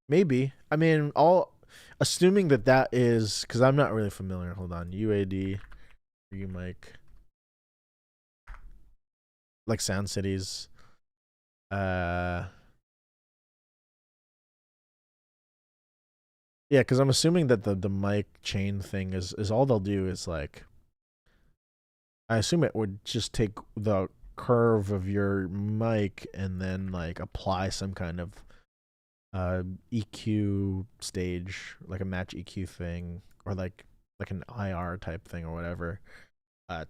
[SPEAKER 1] maybe. I mean, all assuming that is because I'm not really familiar. Hold on, UAD remic, like Sound Cities. Uh, yeah, because I'm assuming that the mic chain thing is all they'll do is like I assume it would just take the curve of your mic and then like apply some kind of EQ stage, like a match EQ thing, or like an IR type thing or whatever,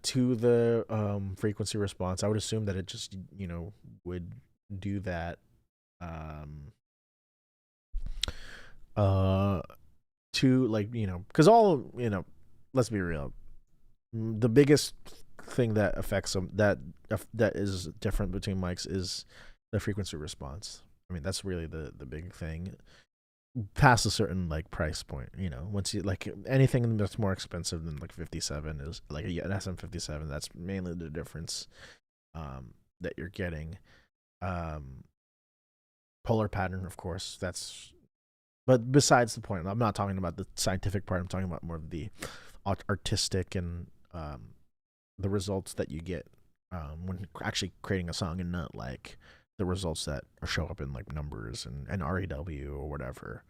[SPEAKER 1] to the frequency response. I would assume that it just would do that um uh to like because all let's be real, the biggest thing that affects them that is different between mics is the frequency response. I mean, that's really the big thing. Past a certain like price point, once you like anything that's more expensive than like 57 is like an SM57. That's mainly the difference that you're getting. Polar pattern, of course. But besides the point, I'm not talking about the scientific part. I'm talking about more of the artistic and the results that you get when actually creating a song, and not like the results that show up in like numbers and REW or whatever.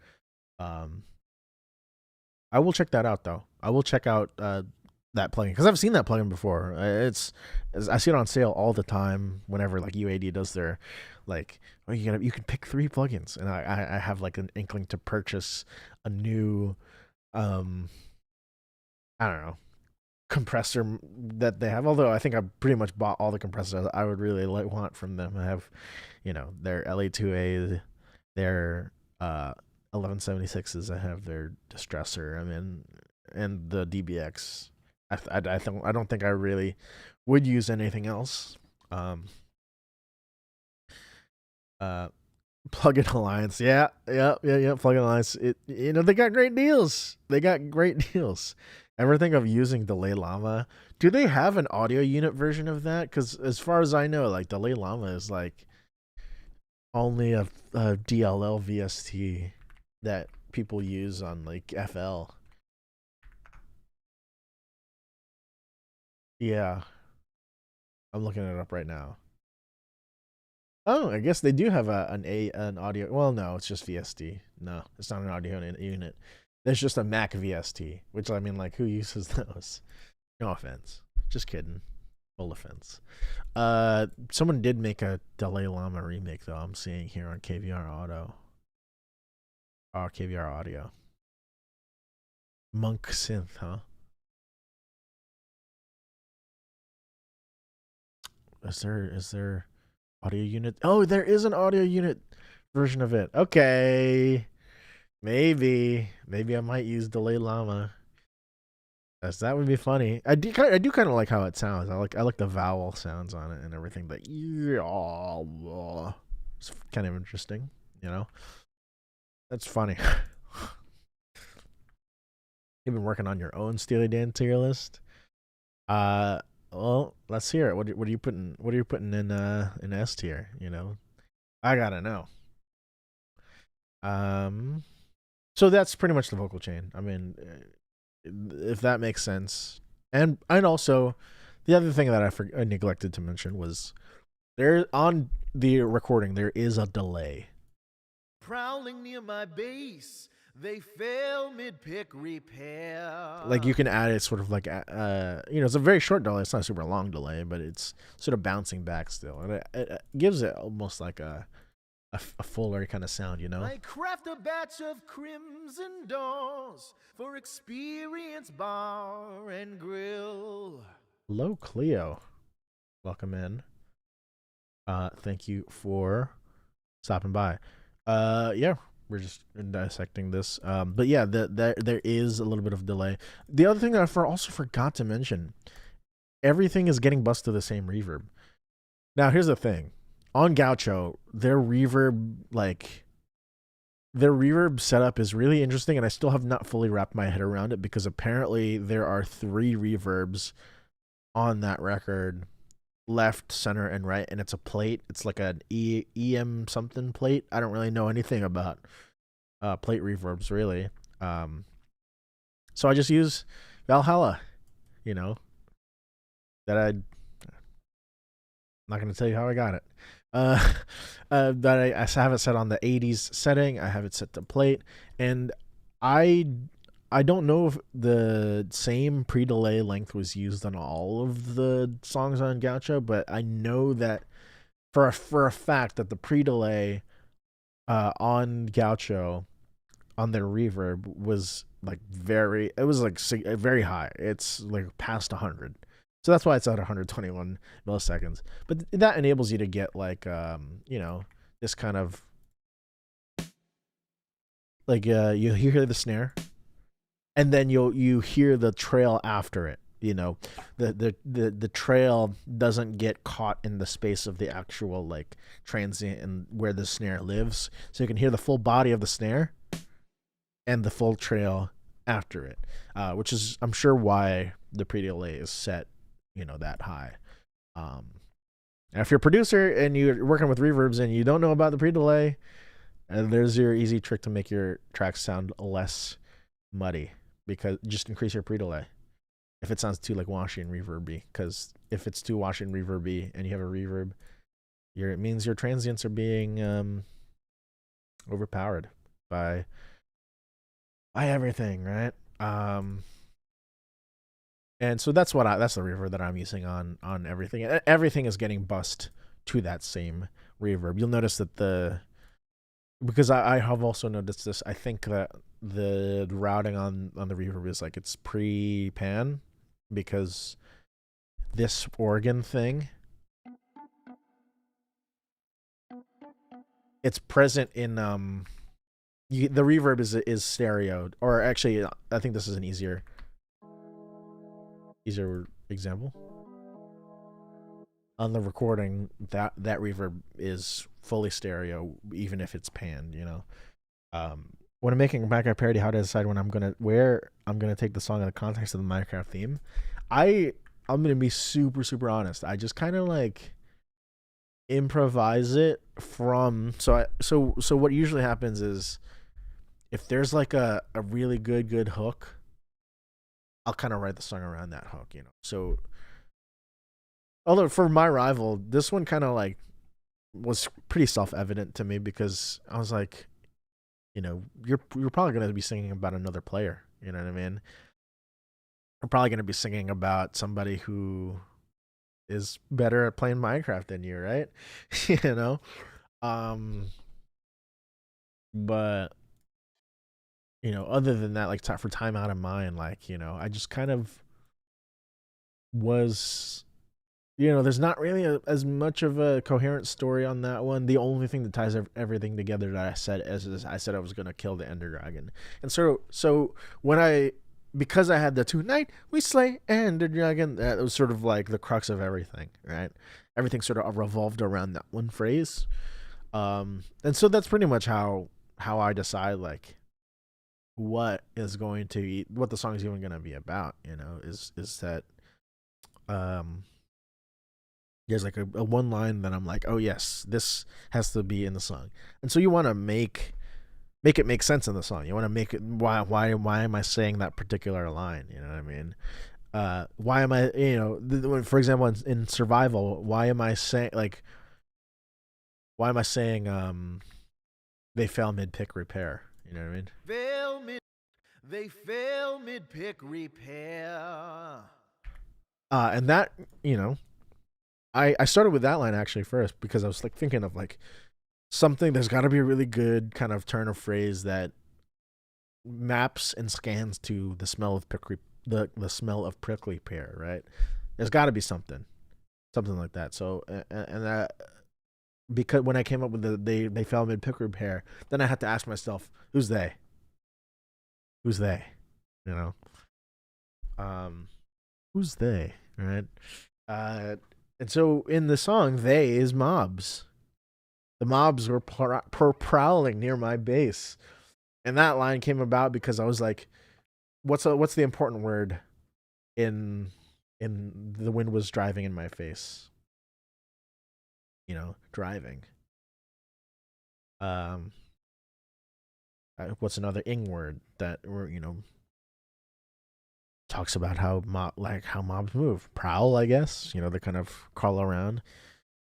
[SPEAKER 1] I will check that out though. I will check out that plugin because I've seen that plugin before. I see it on sale all the time whenever like UAD does their like you can pick 3 plugins, and I have like an inkling to purchase a new I don't know, compressor that they have. Although I think I pretty much bought all the compressors I would really want from them. I have, their LA2A, their 1176s. I have their distressor. I mean, and the DBX. I don't think I really would use anything else. Uh, Plugin Alliance, yeah. Plugin Alliance. They got great deals. Ever think of using Delay Llama? Do they have an audio unit version of that? Because as far as I know, like Delay Llama is like only a DLL VST that people use on like FL. Yeah, I'm looking it up right now. Oh, I guess they do have an audio. Well, no, it's just VST. No, it's not an audio unit. There's just a Mac VST, which I mean, like, who uses those? No offense, just kidding. Full offense. Someone did make a Dalai Lama remake though. I'm seeing here on KVR Auto. KVR Audio. Monk synth, huh? Is there audio unit? Oh, there is an audio unit version of it. Okay. Maybe I might use Delay Llama. That would be funny. I do kind of like how it sounds. I like the vowel sounds on it and everything. But yeah, it's kind of interesting. That's funny. You've been working on your own Steely Dan tier list. Well, let's hear it. What are you putting? What are you putting in S tier? I gotta know. So that's pretty much the vocal chain. I mean, if that makes sense. And also, the other thing that I neglected to mention was there on the recording there is a delay.
[SPEAKER 2] Prowling near my base, they fail mid-pick repair.
[SPEAKER 1] Like you can add it sort of like it's a very short delay. It's not a super long delay, but it's sort of bouncing back still, and it gives it almost like a fuller kind of sound,
[SPEAKER 2] I craft a batch of crimson dawns for Experience Bar and Grill.
[SPEAKER 1] Hello, Cleo. Welcome in. Thank you for stopping by. Yeah, we're just dissecting this. But yeah, there is a little bit of delay. The other thing that I also forgot to mention, everything is getting bussed to the same reverb. Now, here's the thing. on Gaucho, their reverb setup is really interesting, and I still have not fully wrapped my head around it because apparently there are 3 reverbs on that record, left, center, and right, and it's a plate. It's like an EM something plate. I don't really know anything about plate reverbs really. Um, so I just use Valhalla, you know, that I'm not going to tell you how I got it. Uh, that I have it set on the 80s setting. I have it set to plate, and I I don't know if the same pre-delay length was used on all of the songs on Gaucho, but I know that for a fact that the pre-delay on Gaucho on their reverb was like very high. It's like past 100. So that's why it's at 121 milliseconds. But that enables you to get like this kind of like you hear the snare, and then you hear the trail after it. The trail doesn't get caught in the space of the actual like transient and where the snare lives, so you can hear the full body of the snare and the full trail after it, which is I'm sure why the pre-delay is set that high. Um, and if you're a producer and you're working with reverbs and you don't know about the pre-delay, there's your easy trick to make your tracks sound less muddy, because just increase your pre-delay if it sounds too like washy and reverby. Because if it's too washy and reverby and you have a reverb, it means your transients are being overpowered by everything, right? And so that's the reverb that I'm using on everything. Everything is getting bussed to that same reverb. You'll notice that because I have also noticed this. I think that the routing on the reverb is like it's pre-pan, because this organ thing, it's present in the reverb is stereo, or actually I think this is an easier example. On the recording, that reverb is fully stereo, even if it's panned. When I'm making a Minecraft parody, how to decide where I'm gonna take the song in the context of the Minecraft theme, I'm gonna be super super honest. I just kind of like improvise it from so what usually happens is, if there's like a really good hook, I'll kind of write the song around that hook. So although for My Rival, this one kind of like was pretty self-evident to me, because I was like, you're probably going to be singing about another player. You know what I mean? I'm probably going to be singing about somebody who is better at playing Minecraft than you, right? you know? But, other than that, like for Time Out of Mind, like, I just kind of was, there's not really as much of a coherent story on that one. The only thing that ties everything together that I said is I said I was going to kill the Ender Dragon. And so because I had the tonight we slay Ender Dragon, that was sort of like the crux of everything, right? Everything sort of revolved around that one phrase. And so that's pretty much how I decide like what the song is even going to be about, is that there's like a one line that I'm like, oh yes, this has to be in the song. And so you want to make it make sense in the song. You want to make it, why am I saying that particular line? You know what I mean? Why am I, for example, in Survival, why am I saying they fail mid pick repair? You know what I mean?
[SPEAKER 2] They fail mid pick repair.
[SPEAKER 1] And that, I started with that line actually first, because I was like thinking of like something. There's got to be a really good kind of turn of phrase that maps and scans to the smell of the smell of prickly pear, right? There's got to be something like that. So and that, because when I came up with they fell mid pick repair, then I had to ask myself, who's they? Who's they? Who's they? Right? And so in the song, they is mobs. The mobs were prowling near my base, and that line came about because I was like, what's the important word in the wind was driving in my face? Driving. Um, what's another ing word that talks about how mobs move? Prowl, I guess. They kind of crawl around.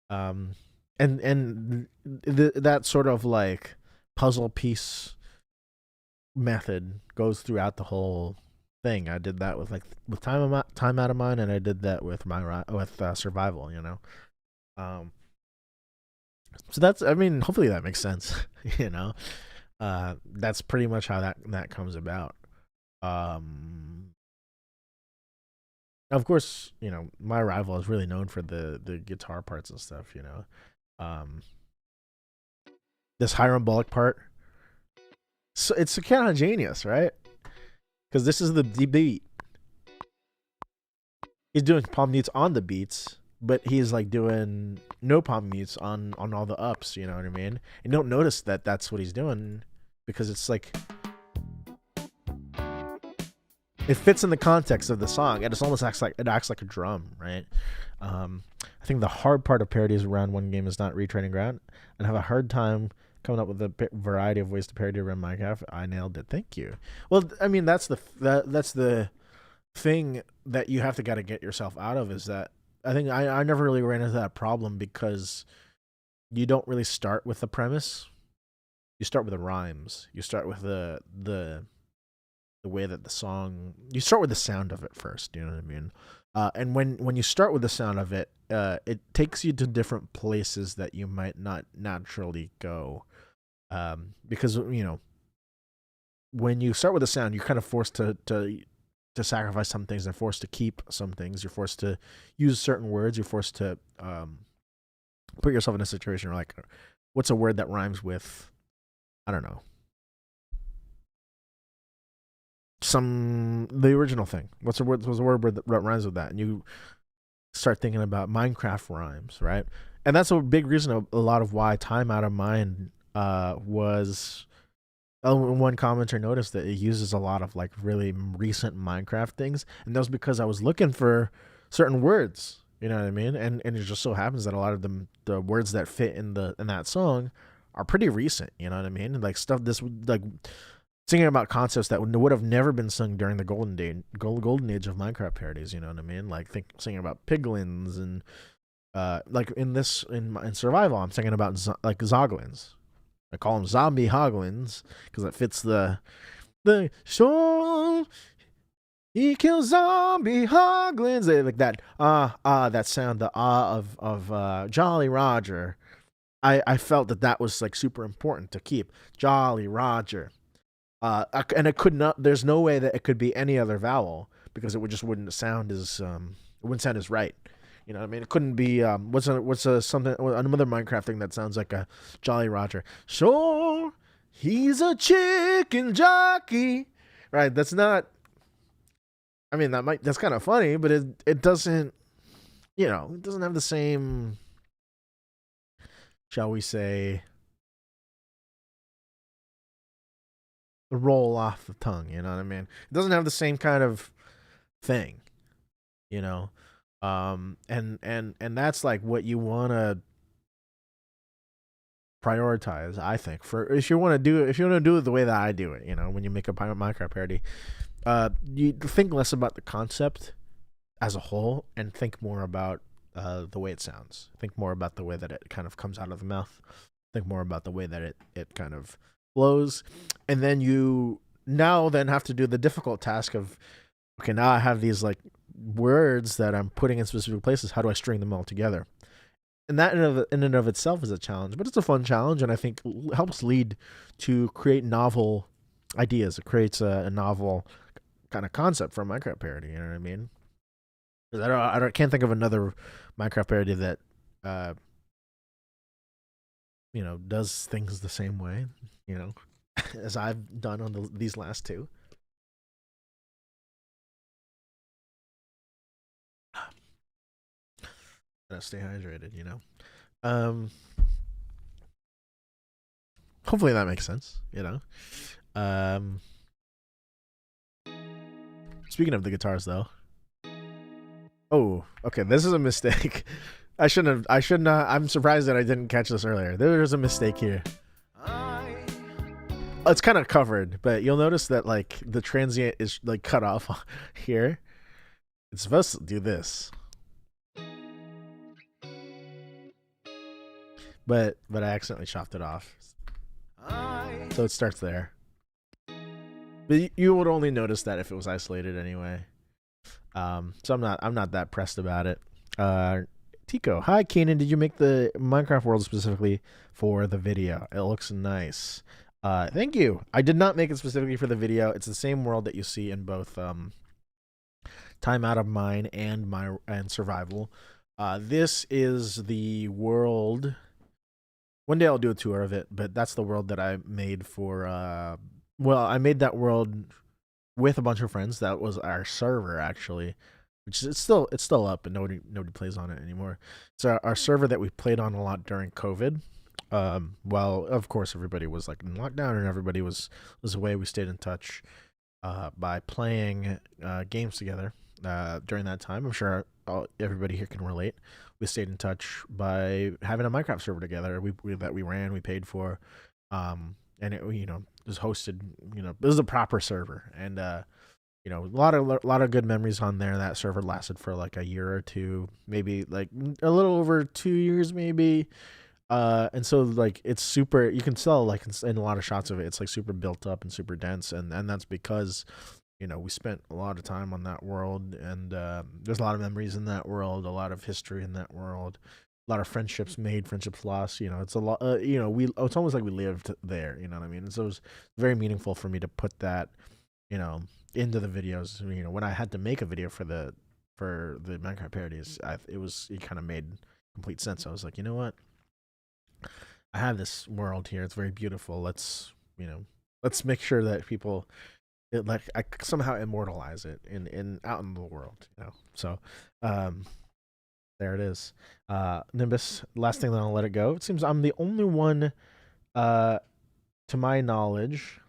[SPEAKER 1] Um, and that sort of like puzzle piece method goes throughout the whole thing. I did that with time out of mind, and I did that with survival. Um, so that's, I mean, hopefully that makes sense. you know, that's pretty much how that comes about. Um, of course, my rival is really known for the guitar parts and stuff. Um, this Hiram Bullock part, so it's kind of genius, right? Because this is the beat. He's doing palm mutes on the beats, but he's like doing no palm mutes on all the ups. You know what I mean? And you don't notice that that's what he's doing because it's like it fits in the context of the song, and it almost acts like a drum, right? I think the hard part of parodies around one game is not retraining ground, and I have a hard time coming up with a variety of ways to parody around Minecraft. I nailed it. Thank you. Well, I mean that's the thing that you have to gotta get yourself out of is that I think I never really ran into that problem because you don't really start with the premise. You start with the rhymes. You start with the way that the song, you start with the sound of it first. You know what I mean? And when you start with the sound of it, it takes you to different places that you might not naturally go, because when you start with the sound, you're kind of forced to sacrifice some things and forced to keep some things. You're forced to use certain words. You're forced to put yourself in a situation where, like, what's a word that rhymes with, I don't know, the original thing. What's a word that rhymes with that? And you start thinking about Minecraft rhymes, right? And that's a big reason a lot of why Time Out of Mind was. One commenter noticed that it uses a lot of like really recent Minecraft things, and that was because I was looking for certain words. You know what I mean? And it just so happens that a lot of the words that fit in that song are pretty recent. You know what I mean? Like stuff this like singing about concepts that would have never been sung during the golden age of Minecraft parodies. You know what I mean? Like singing about piglins and like in survival, I'm singing about like zoglins. I call them zombie hoglins because it fits the show. He kills zombie hoglins. They like that that sound, the of Jolly Roger. I felt that was like super important to keep Jolly Roger. And it could not. There's no way that it could be any other vowel because it wouldn't sound as right. You know what I mean? It couldn't be what's something another Minecraft thing that sounds like a Jolly Roger. Sure, he's a chicken jockey. Right? That's not. I mean, that's kind of funny, but it doesn't. It doesn't have the same. Shall we say? Roll off the tongue. You know what I mean? It doesn't have the same kind of thing. You know. And that's like what you want to prioritize, I think, for if you want to do it the way that I do it. When you make a Minecraft parody, you think less about the concept as a whole and think more about the way it sounds. Think more about the way that it kind of comes out of the mouth. Think more about the way that it kind of flows, and then you then have to do the difficult task of, okay, now I have these like words that I'm putting in specific places. How do I string them all together? And that in and of itself is a challenge, but it's a fun challenge, and I think helps lead to create novel ideas. It creates a novel kind of concept for a Minecraft parody. You know what I mean? I can't think of another Minecraft parody that does things the same way, as I've done on these last two. Gotta stay hydrated. Um, Hopefully that makes sense, you know. Speaking of the guitars, though. Oh, okay. This is a mistake. I shouldn't have. I should not. I'm surprised that I didn't catch this earlier. There's a mistake here. It's kind of covered, but you'll notice that like the transient is like cut off here. It's supposed to do this, but I accidentally chopped it off. So it starts there. But you would only notice that if it was isolated anyway. So I'm not that pressed about it. Tico, hi Keenan, did you make the Minecraft world specifically for the video? It looks nice. Thank you. I did not make it specifically for the video. It's the same world that you see in both Time Out of Mine and Survival. This is the world. One day I'll do a tour of it, but that's the world that I made for well, I made that world with a bunch of friends. That was our server actually, which is still up, but nobody plays on it anymore. So our server that we played on a lot during COVID. Well, of course everybody was like in lockdown and everybody was away. We stayed in touch by playing games together during that time. I'm sure everybody here can relate. We stayed in touch by having a Minecraft server together. That we ran, we paid for, and it was hosted. It was a proper server, and a lot of good memories on there. That server lasted for like a year or two, maybe like a little over 2 years, maybe. And so like it's super. You can tell like in a lot of shots of it, it's like super built up and super dense, and that's because we spent a lot of time on that world, and there's a lot of memories in that world, a lot of history in that world, a lot of friendships made, friendships lost. It's a lot. It's almost like we lived there. You know what I mean? And so it was very meaningful for me to put that, into the videos. When I had to make a video for the Minecraft parodies, it kind of made complete sense. I was like, you know what? I have this world here. It's very beautiful. Let's make sure that people. I somehow immortalize it in out in the world, So, there it is. Nimbus. Last thing, then I'll let it go. It seems I'm the only one, to my knowledge,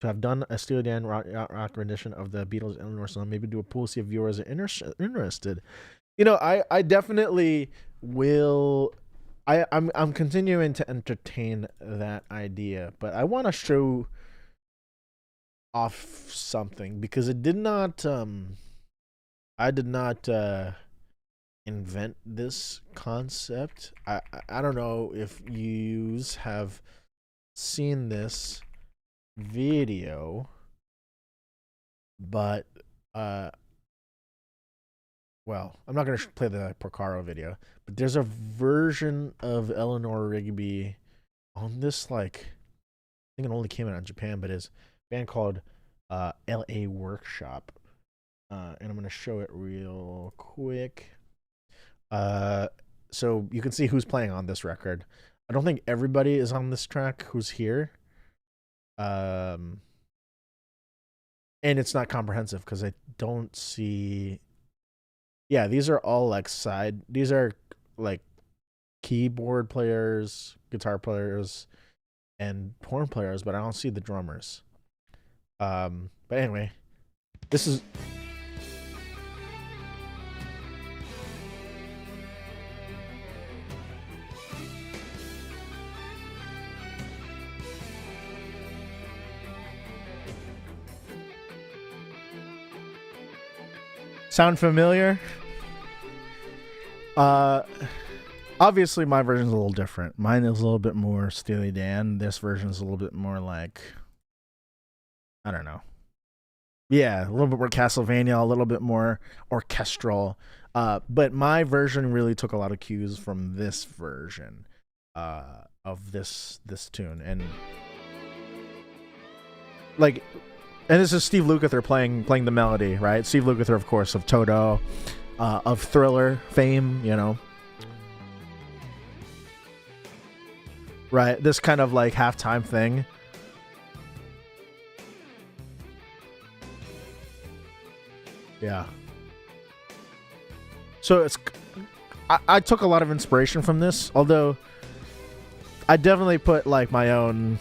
[SPEAKER 1] to have done a Steely Dan rock rendition of the Beatles' Eleanor song. Maybe do a pool, see if viewers are interested. I definitely will. I'm continuing to entertain that idea, but I want to show off something because it did not I did not invent this concept. I don't know if you have seen this video, but well, I'm not going to play the Porcaro video, but there's a version of Eleanor Rigby on this, like, I think it only came out in Japan, but it's a band called LA Workshop. And I'm going to show it real quick. So you can see who's playing on this record. I don't think everybody is on this track who's here. And it's not comprehensive because I don't see. Yeah, these are all like these are like keyboard players, guitar players, and horn players, but I don't see the drummers. But anyway, this is. Sound familiar? Obviously my version's a little different. Mine is a little bit more Steely Dan. This version's a little bit more like, I don't know. Yeah, a little bit more Castlevania, a little bit more orchestral. But my version really took a lot of cues from this version of this tune. And like, and this is Steve Lukather playing the melody, right? Steve Lukather, of course, of Toto, of Thriller fame, Right, this kind of like halftime thing. Yeah. So I took a lot of inspiration from this, although I definitely put like my own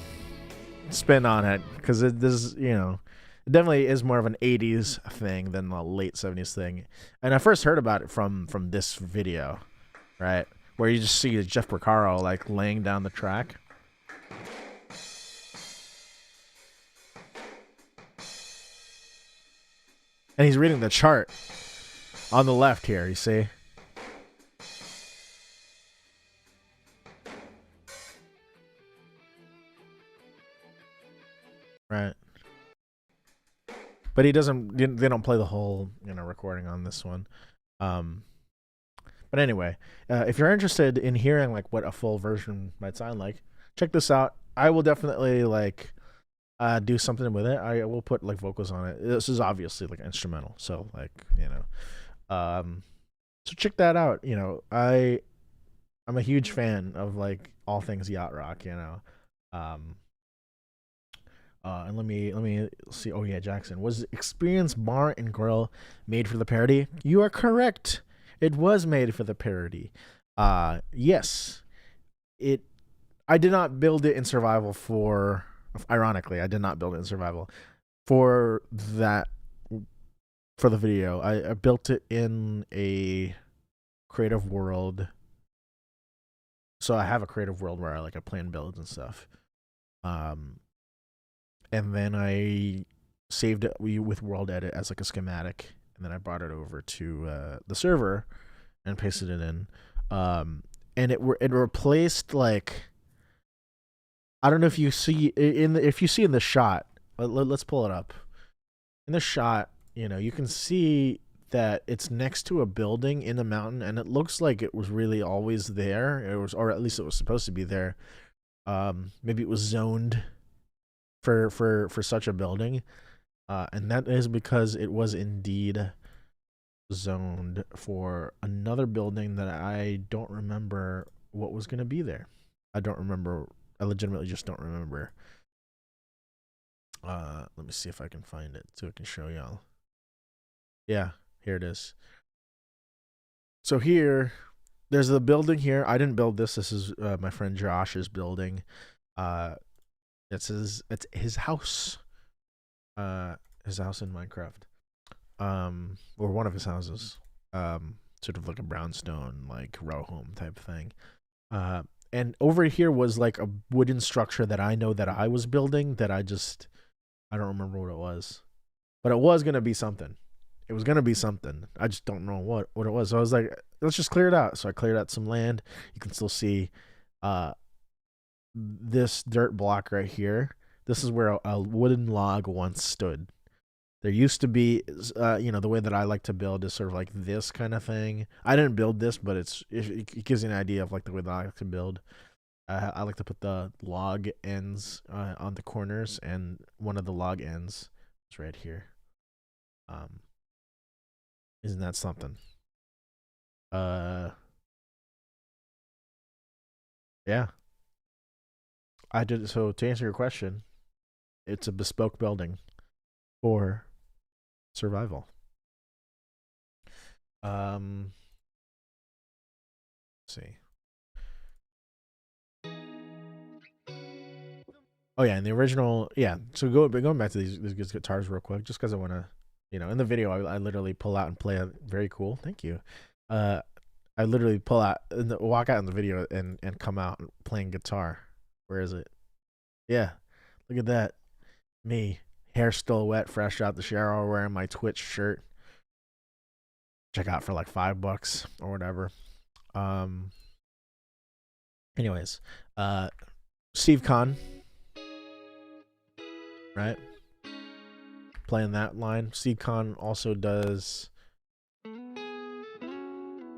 [SPEAKER 1] spin on it because this, you know, it definitely is more of an 80s thing than the late 70s thing. And I first heard about it from this video, right? Where you just see Jeff Porcaro like laying down the track. And he's reading the chart on the left here, you see? Right. But he doesn't, they don't play the whole, you know, recording on this one. But anyway, if you're interested in hearing like what a full version might sound like, check this out. I will definitely like do something with it. I will put like vocals on it. This is obviously like instrumental, so like, you know, so check that out. You know, I'm a huge fan of like all things yacht rock. You know, and let me see. Oh yeah, Jackson, was Experience Bar and Grill made for the parody? You are correct. It was made for the parody. Yes, it. I did not build it in survival for. Ironically, I did not build it in survival for that. For the video, I built it in a creative world. So I have a creative world where I plan builds and stuff. And then I saved it with World Edit as like a schematic, and then I brought it over to the server and pasted it in. And it replaced like, I don't know if you see if you see in the shot. Let's pull it up. In the shot, you know, you can see that it's next to a building in the mountain, and it looks like it was really always there. It was, or at least it was supposed to be there. Maybe it was zoned for such a building, and that is because it was indeed zoned for another building that I don't remember what was going to be there. I don't remember. I legitimately just don't remember. Let me see if I can find it so I can show y'all. Yeah, here it is. So here, there's a building here. I didn't build this. This is my friend Josh's building. It's his house. His house in Minecraft. Or one of his houses. Sort of like a brownstone, like row home type thing. And over here was like a wooden structure that I know that I was building that I don't remember what it was. But it was gonna be something. It was gonna be something. I just don't know what it was. So I was like, let's just clear it out. So I cleared out some land. You can still see this dirt block right here. This is where a wooden log once stood. There used to be, you know, the way that I like to build is sort of like this kind of thing. I didn't build this, but it gives you an idea of like the way that I like to build. I like to put the log ends on the corners, and one of the log ends is right here. Isn't that something? Yeah. I did. So to answer your question, it's a bespoke building for survival. Let's see. Oh yeah, and the original, yeah. So going back to these guitars real quick, just because I want to, you know, in the video I literally pull out and play a very cool. Thank you. I literally pull out, walk out in the video and come out playing guitar. Where is it? Yeah, look at that. Me, hair still wet, fresh out the shower, wearing my Twitch shirt. Check out for like $5 or whatever. Anyways, Steve Kahn, right? Playing that line. Steve Kahn also does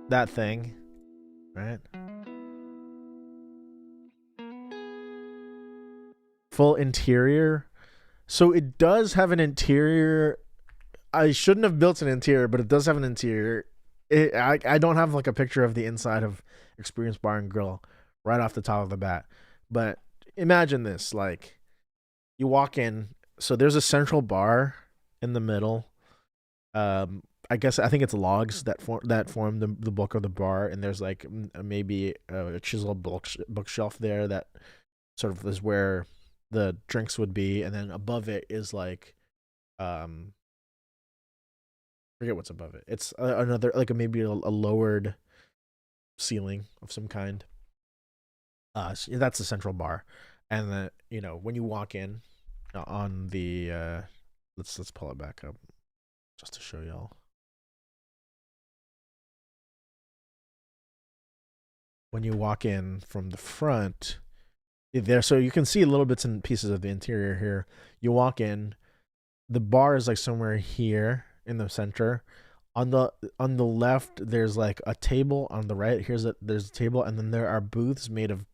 [SPEAKER 1] that thing, right? Full interior. So it does have an interior. I shouldn't have built an interior, but it does have an interior. I don't have like a picture of the inside of Experience Bar and Grill right off the top of the bat. But imagine this, like you walk in, so there's a central bar in the middle. I think it's logs that form the bulk of the bar, and there's like maybe a chiseled bookshelf there that sort of is where the drinks would be, and then above it is like forget what's above it. It's another like maybe a lowered ceiling of some kind. So that's the central bar, and then when you walk in on the let's pull it back up just to show y'all. When you walk in from the front, there, so you can see little bits and pieces of the interior here. You walk in, the bar is like somewhere here in the center. On the left, there's like a table. On the right, there's a table, and then there are booths made of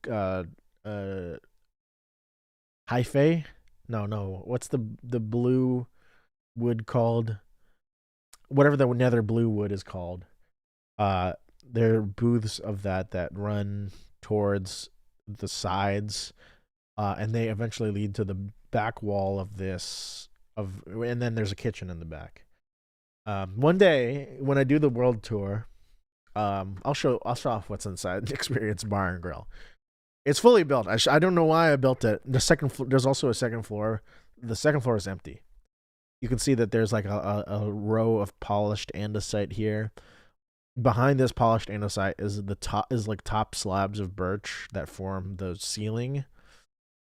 [SPEAKER 1] hyphae. No, what's the blue wood called? Whatever the nether blue wood is called. There are booths of that run towards the sides, and they eventually lead to the back wall of this. And then there's a kitchen in the back. One day when I do the world tour, I'll show off what's inside the Experience Bar and Grill. It's fully built. I don't know why I built it. The second floor, there's also a second floor. The second floor is empty. You can see that there's like a row of polished andesite here. Behind this polished andesite is like top slabs of birch that form the ceiling,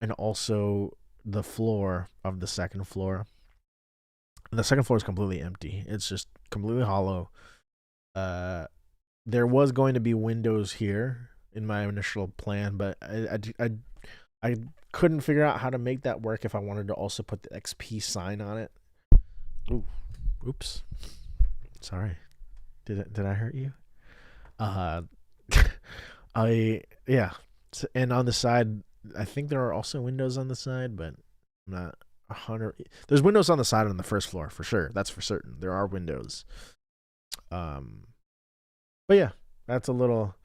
[SPEAKER 1] and also the floor of the second floor. The second floor is completely empty. It's just completely hollow. There was going to be windows here in my initial plan, but I couldn't figure out how to make that work if I wanted to also put the XP sign on it. Oops. Sorry. Did I hurt you? Yeah. And on the side, I think there are also windows on the side, but I'm not 100. There's windows on the side on the first floor for sure. That's for certain. There are windows. But yeah, that's a little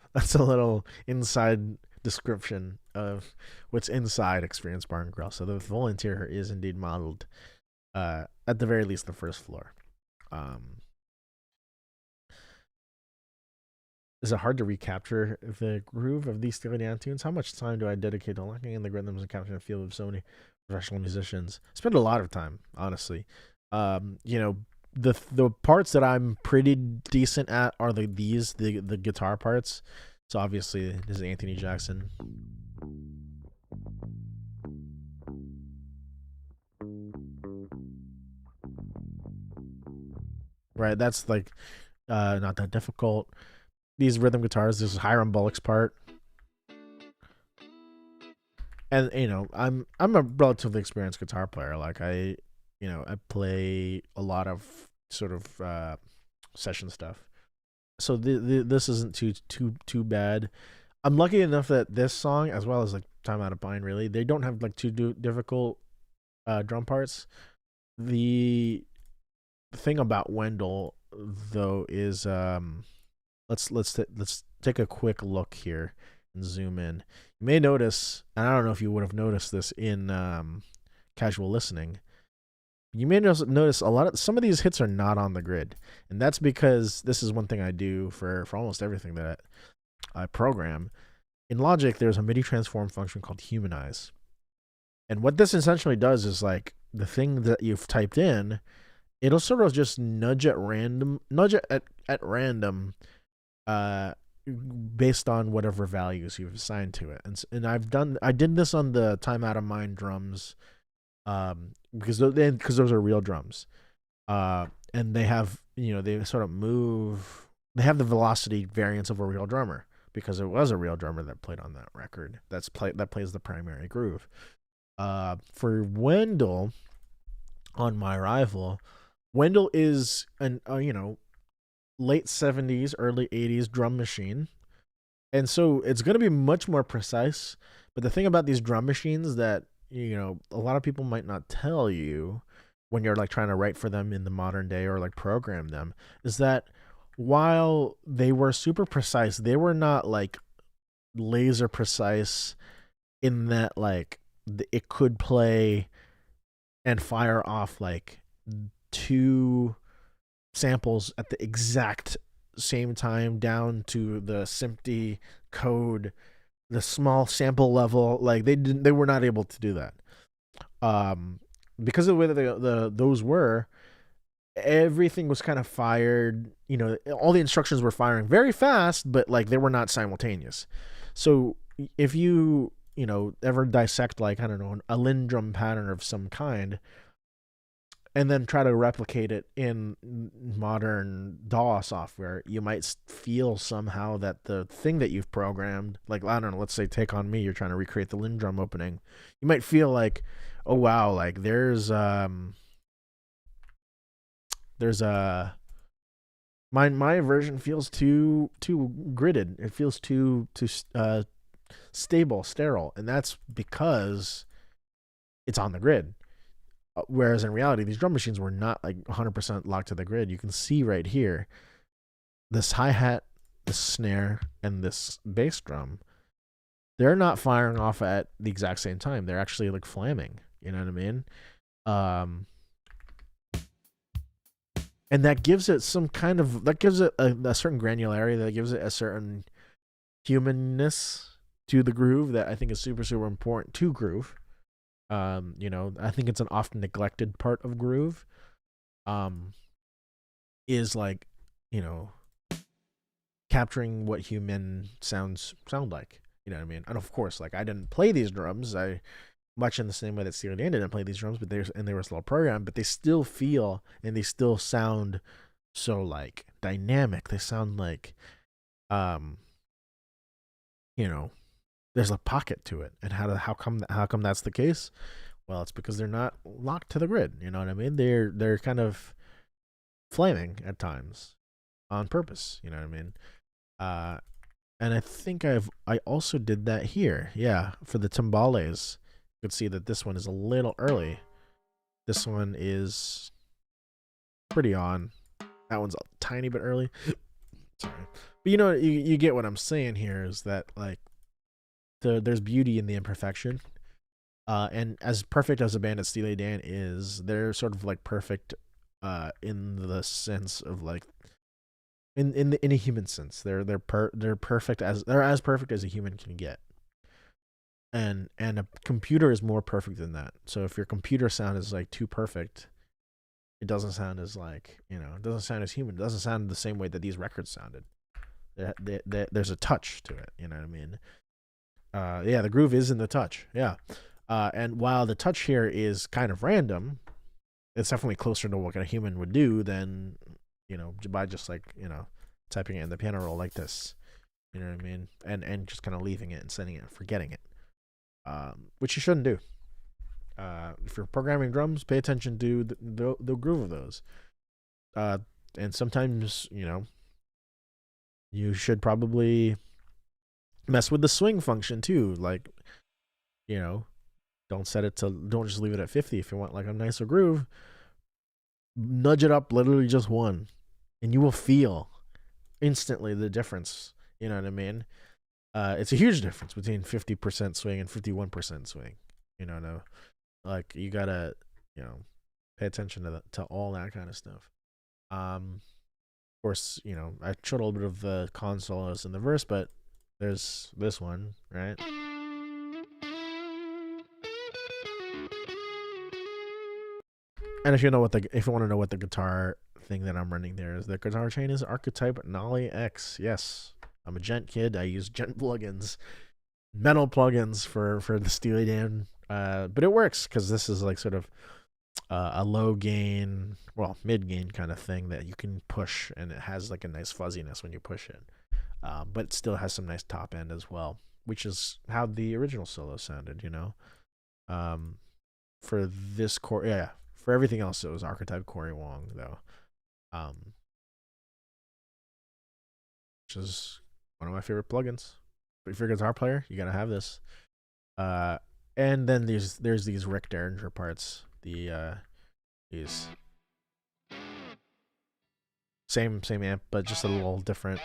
[SPEAKER 1] inside description of what's inside Experience Bar and Grill. So the full interior is indeed modeled, at the very least, the first floor. Is it hard to recapture the groove of these Steely Dan tunes? How much time do I dedicate to locking in the rhythms and capturing the feel of so many professional musicians? I spend a lot of time, honestly. The parts that I'm pretty decent at are the guitar parts. So obviously this is Anthony Jackson. Right, that's like not that difficult. These rhythm guitars, this is Hiram Bullock's part. And I'm a relatively experienced guitar player. Like I play a lot of sort of session stuff. So this isn't too bad. I'm lucky enough that this song, as well as like Time Out of Mind, really, they don't have like too difficult drum parts. The thing about Wendell though is let's take a quick look here and zoom in. You may notice, and I don't know if you would have noticed this in casual listening, you may notice some of these hits are not on the grid, and that's because this is one thing I do for almost everything that I program. In Logic, there's a MIDI transform function called Humanize, and what this essentially does is like the thing that you've typed in, it'll sort of just nudge at random, based on whatever values you've assigned to it. And I did this on the Time Out of Mind drums, because those are real drums, and they have they sort of move. They have the velocity variance of a real drummer because it was a real drummer that played on that record. That plays the primary groove. For Wendell, on My Rival, Wendell is an late 70s, early 80s drum machine. And so it's going to be much more precise. But the thing about these drum machines that, a lot of people might not tell you when you're like trying to write for them in the modern day or like program them, is that while they were super precise, they were not like laser precise in that like it could play and fire off like two samples at the exact same time down to the SMPTE code, the small sample level. Like they were not able to do that. um, because of the way that those were, everything was kind of fired. You know, all the instructions were firing very fast, but like they were not simultaneous. So if you know ever dissect like I don't know a lindrum pattern of some kind, and then try to replicate it in modern DAW software, you might feel somehow that the thing that you've programmed, like I don't know, let's say Take on Me, you're trying to recreate the Lindrum opening, you might feel like, oh wow, like there's a my version feels too gridded. It feels too stable, sterile, and that's because it's on the grid. Whereas in reality, these drum machines were not like 100% locked to the grid. You can see right here this hi hat, this snare, and this bass drum. They're not firing off at the exact same time. They're actually like flamming. You know what I mean? Um, and that gives it some kind of that gives it a certain granularity. That gives it a certain humanness to the groove that I think is super important to groove. You know, I think it's an often neglected part of groove. Um, is like, you know, capturing what human sound like. You know what I mean? And of course, like I didn't play these drums. I much in the same way that Steely Dan didn't play these drums, but they were slow programmed, but they still feel and they still sound so like dynamic. They sound like, um, you know, there's a pocket to it. And how come that's the case? Well, it's because they're not locked to the grid. You know what I mean? They're kind of flaming at times on purpose. You know what I mean? Uh, and I think I also did that here. Yeah, for the timbales, you could see that this one is a little early. This one is pretty on. That one's a tiny bit early. Sorry, but you know you get what I'm saying here is that like there's beauty in the imperfection. And as perfect as a band as Steely Dan is, they're sort of like perfect in the sense of like in a human sense. They're perfect as they're as perfect as a human can get. And a computer is more perfect than that. So if your computer sound is like too perfect, it doesn't sound as like, you know, it doesn't sound as human. It doesn't sound the same way that these records sounded. There's a touch to it, you know what I mean? Yeah, the groove is in the touch. Yeah. And while the touch here is kind of random, it's definitely closer to what a human would do than, you know, by just like, you know, typing it in the piano roll like this. You know what I mean? And just kind of leaving it and sending it and forgetting it. Which you shouldn't do. If you're programming drums, pay attention to the groove of those. And sometimes, you know, you should probably mess with the swing function too. Like, you know, don't just leave it at 50 if you want like a nicer groove. Nudge it up literally just one, and you will feel instantly the difference. You know what I mean? It's a huge difference between 50% swing and 51% swing. You know, no, like you gotta, you know, pay attention to all that kind of stuff. Of course, you know, I showed a little bit of the consoles in the verse, but there's this one, right? And if you want to know what the guitar thing that I'm running there is, the guitar chain is Archetype Nolly X. Yes, I'm a gent kid. I use gent plugins, metal plugins for the Steely Dan. But it works because this is like sort of a low gain, well, mid gain kind of thing that you can push, and it has like a nice fuzziness when you push it. But it still has some nice top end as well, which is how the original solo sounded, you know. For this core, yeah, for everything else, it was Archetype Corey Wong though, which is one of my favorite plugins. But if you're a guitar player, you gotta have this. And then there's these Rick Derringer parts. These same amp, but just a little different,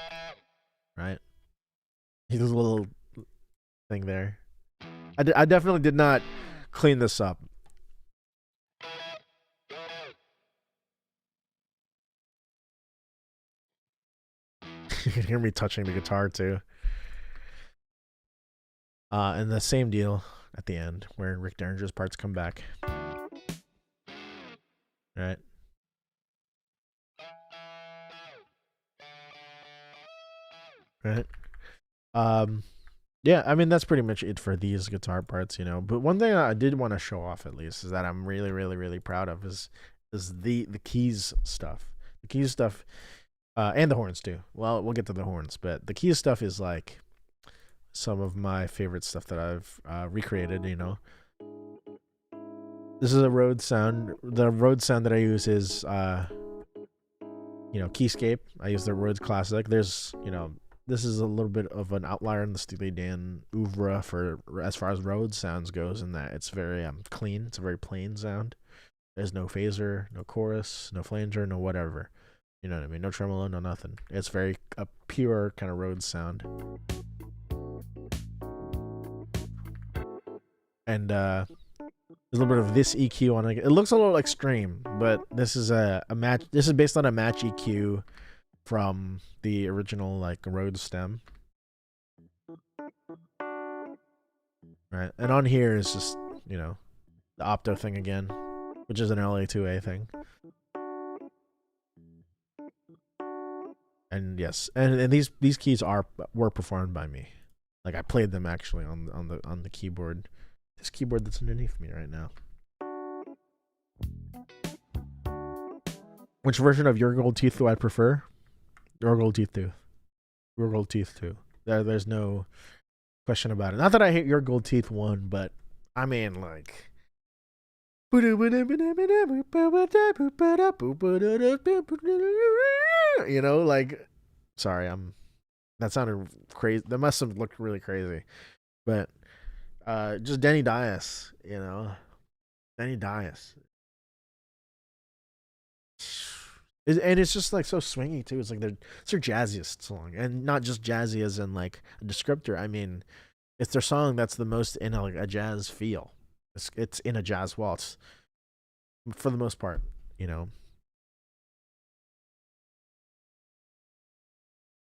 [SPEAKER 1] right? He's a little thing there. I definitely did not clean this up. You can hear me touching the guitar too. And the same deal. at the end where Rick Derringer's parts come back. Right. Right. Um, yeah, I mean that's pretty much it for these guitar parts, you know. But one thing I did want to show off at least is that I'm really, really, really proud of is the keys stuff. The keys stuff, and the horns too. Well, we'll get to the horns, but the keys stuff is like some of my favorite stuff that I've recreated. You know, this is a Rhodes sound. The Rhodes sound that I use is Keyscape. I use the Rhodes Classic. There's this is a little bit of an outlier in the Steely Dan oeuvre for as far as Rhodes sounds goes, in that it's very clean. It's a very plain sound. There's no phaser, no chorus, no flanger, no whatever. You know what I mean? No tremolo, no nothing. It's very a pure kind of Rhodes sound. And there's a little bit of this EQ on it. It looks a little extreme, but this is a match. This is based on a match EQ from the original like Rhodes stem. Right, and on here is just the opto thing again, which is an LA2A thing. And yes, and these keys were performed by me. Like I played them actually on the keyboard. This keyboard that's underneath me right now. Which version of Your Gold Teeth do I prefer? Your Gold Teeth 2. Your Gold Teeth 2. There's no question about it. Not that I hate Your Gold Teeth 1, but I mean like like sorry, that sounded crazy. That must have looked really crazy. But just Denny Dias, Denny Dias. And it's just like so swingy too. It's like it's their jazziest song, and not just jazzy as in like a descriptor. I mean, it's their song that's the most in a jazz feel. It's in a jazz waltz for the most part,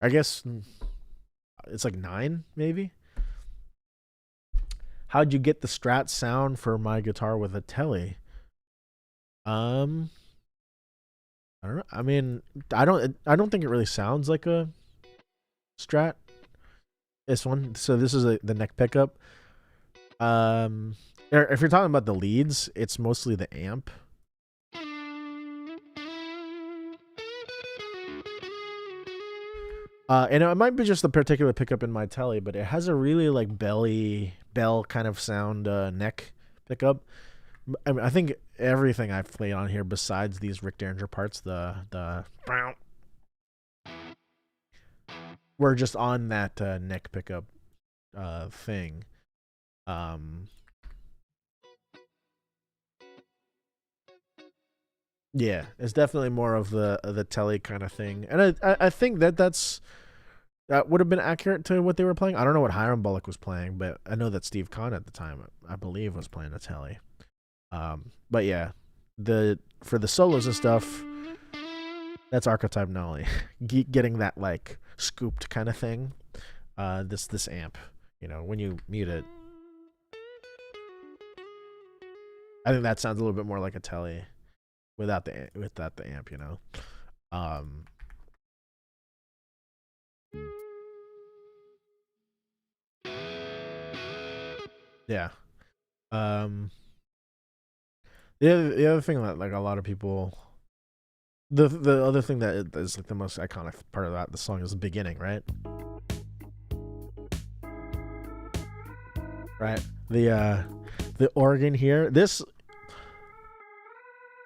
[SPEAKER 1] I guess it's like 9 maybe. How'd you get the Strat sound for my guitar with a Tele? I don't know. I mean, I don't think it really sounds like a Strat. This one. So this is the neck pickup. If you're talking about the leads, it's mostly the amp. And it might be just the particular pickup in my Tele, but it has a really like bell kind of sound neck pickup. I mean, I think everything I've played on here besides these Rick Derringer parts, the we're just on that neck pickup thing. Yeah, it's definitely more of the Tele kind of thing, and I think that would have been accurate to what they were playing. I don't know what Hiram Bullock was playing, but I know that Steve Kahn at the time, I believe, was playing a Tele. But yeah, for the solos and stuff, that's Archetype Nolly, getting that like scooped kind of thing. This amp, when you mute it, I think that sounds a little bit more like a Tele without the amp, Yeah. The other thing that like a lot of people, the other thing that is like the most iconic part of the song is the beginning, right? Right. The organ here. This,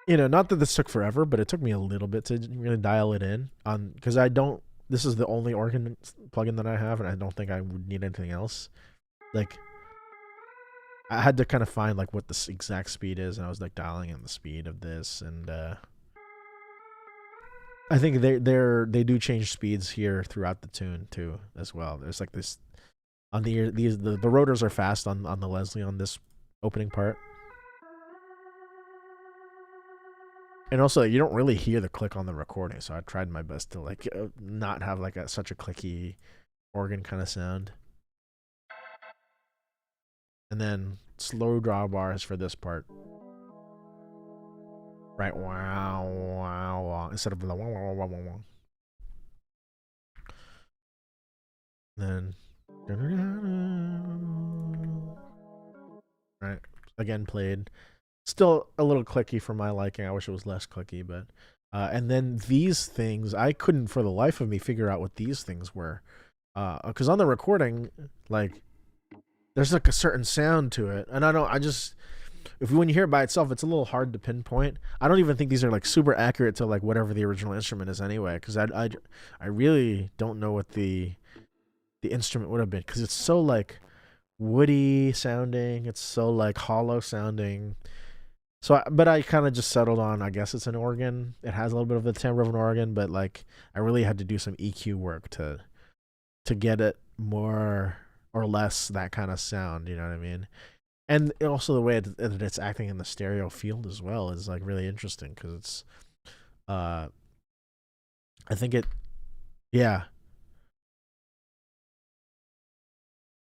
[SPEAKER 1] not that this took forever, but it took me a little bit to really dial it in on because this is the only organ plugin that I have, and I don't think I would need anything else. Like I had to kind of find like what the exact speed is, and I was like dialing in the speed of this, and I think they do change speeds here throughout the tune too as well. There's like this on the rotors are fast on the Leslie on this opening part, and also you don't really hear the click on the recording, so I tried my best to like not have like such a clicky organ kind of sound. and then slow drawbars for this part. Right, wow, wow, wow, instead of the wow, wow, wow, wow, wow. Then, right, again played. Still a little clicky for my liking. I wish it was less clicky, but and then these things, I couldn't for the life of me figure out what these things were, because on the recording, like there's like a certain sound to it, and I just if when you hear it by itself, it's a little hard to pinpoint. I don't even think these are like super accurate to like whatever the original instrument is anyway, because I really don't know what the instrument would have been, because it's so like woody sounding, it's so like hollow sounding. So, but I kind of just settled on, I guess it's an organ. It has a little bit of the timbre of an organ, but like I really had to do some EQ work to get it more or less that kind of sound. You know what I mean? And also the way that it's acting in the stereo field as well is like really interesting, because it's, uh, I think it, yeah,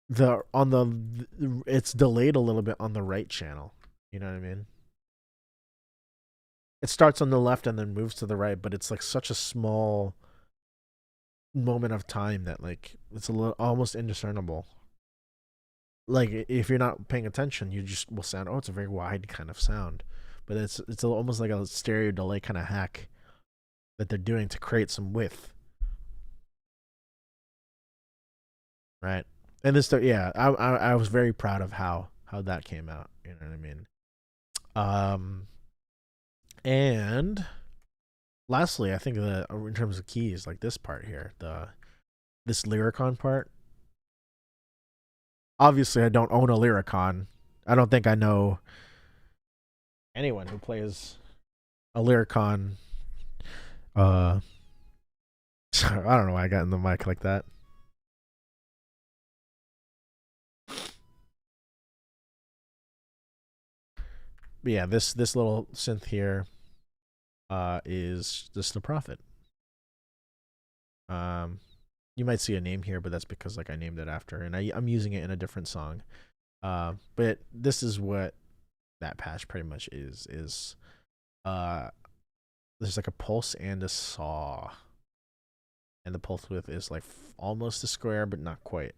[SPEAKER 1] the on the it's delayed a little bit on the right channel. You know what I mean? It starts on the left and then moves to the right, but it's like such a small moment of time that like it's a little almost indiscernible. Like if you're not paying attention, you just will sound, oh, it's a very wide kind of sound, but almost like a stereo delay kind of hack that they're doing to create some width, right? And this, yeah, I was very proud of how that came out. You know what I mean? Um, and lastly, I think that in terms of keys, like this part here, this Lyricon part. Obviously, I don't own a Lyricon. I don't think I know anyone who plays a Lyricon. Uh, I don't know why I got in the mic like that. But yeah, this little synth here is just the Prophet. Um, you might see a name here, but that's because like I named it after, and I'm using it in a different song. But this is what that patch pretty much is uh there's like a pulse and a saw, and the pulse width is like almost a square but not quite,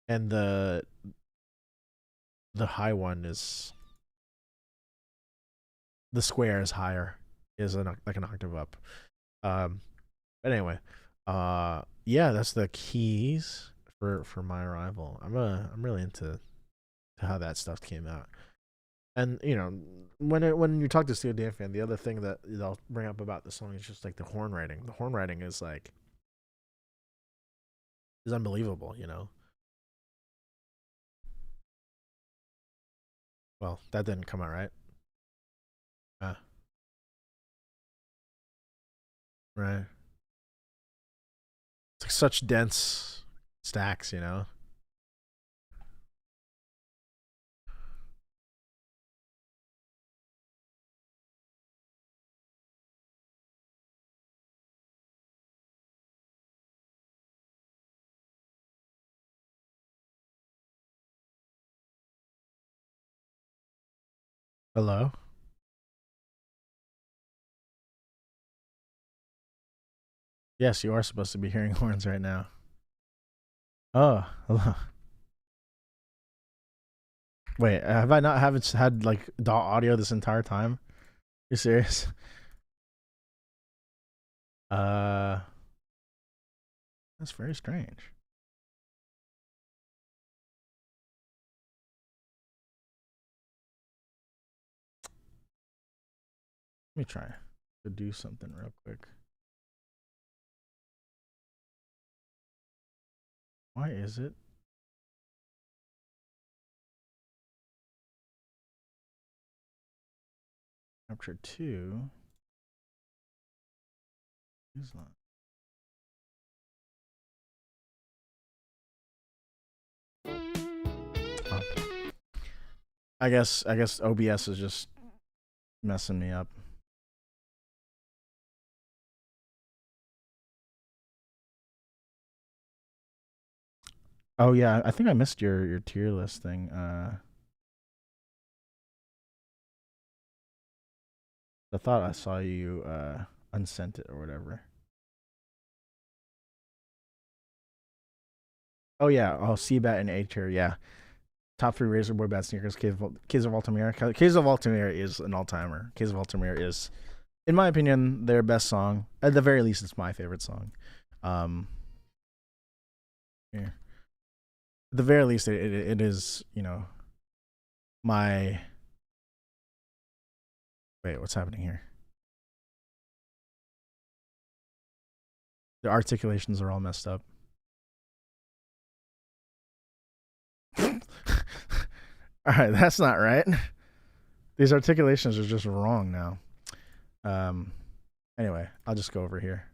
[SPEAKER 1] and the high one is, the square is higher, is like an octave up. But anyway, yeah, that's the keys for my arrival. I'm really into to how that stuff came out. And you know, when you talk to Steel Dan fan, the other thing that they'll bring up about the song is just like the horn writing. The horn writing is like is unbelievable. You know, well that didn't come out right. Uh, right. It's like such dense stacks. You know. Hello. Yes, you are supposed to be hearing horns right now. Oh, hello. Wait, have I not haven't had like DAW audio this entire time? You serious? Uh, that's very strange. Let me try to do something real quick. Why is it? Capture 2. Oh. I guess OBS is just messing me up. Oh yeah, I think I missed your tier list thing. I thought I saw you unsent it or whatever. Oh yeah, oh Seabat and A tier, yeah. Top three Razor Boy Bad Sneakers, Caves of Altamira. Caves of Altamira is an all timer. Caves of Altamira is, in my opinion, their best song. At the very least, it's my favorite song. Um, yeah. At the very least, it is, my. Wait, what's happening here? The articulations are all messed up. All right, that's not right. These articulations are just wrong now. Um, anyway, I'll just go over here.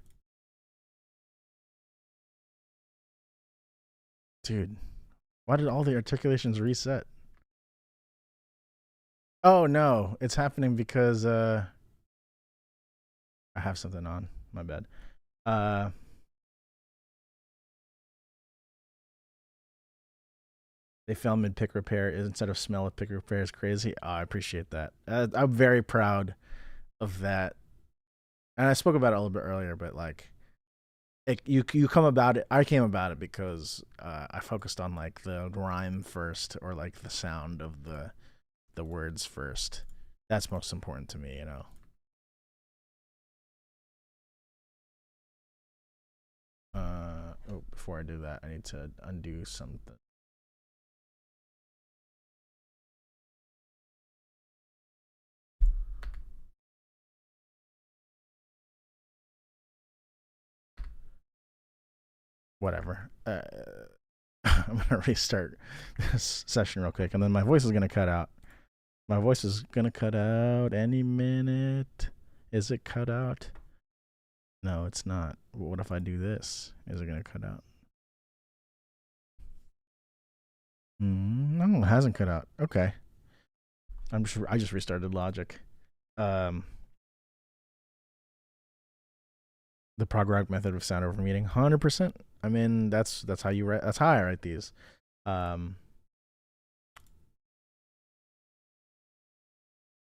[SPEAKER 1] Dude, why did all the articulations reset? Oh no, it's happening because I have something on. My bad. Uh they found mid pick repair instead of smell of pick repair is crazy. Oh, I appreciate that. I'm very proud of that. And I spoke about it a little bit earlier, but like you come about it. I came about it because I focused on like the rhyme first, or like the sound of the words first. That's most important to me, before I do that, I need to undo something. Whatever. I'm gonna restart this session real quick, and then my voice is gonna cut out. My voice is gonna cut out any minute. Is it cut out? No, it's not. What if I do this? Is it gonna cut out? No, it hasn't cut out. Okay. I just restarted Logic. Um, the prog rock method of sound over meeting, 100%. I mean, that's how you write. That's how I write these. Um,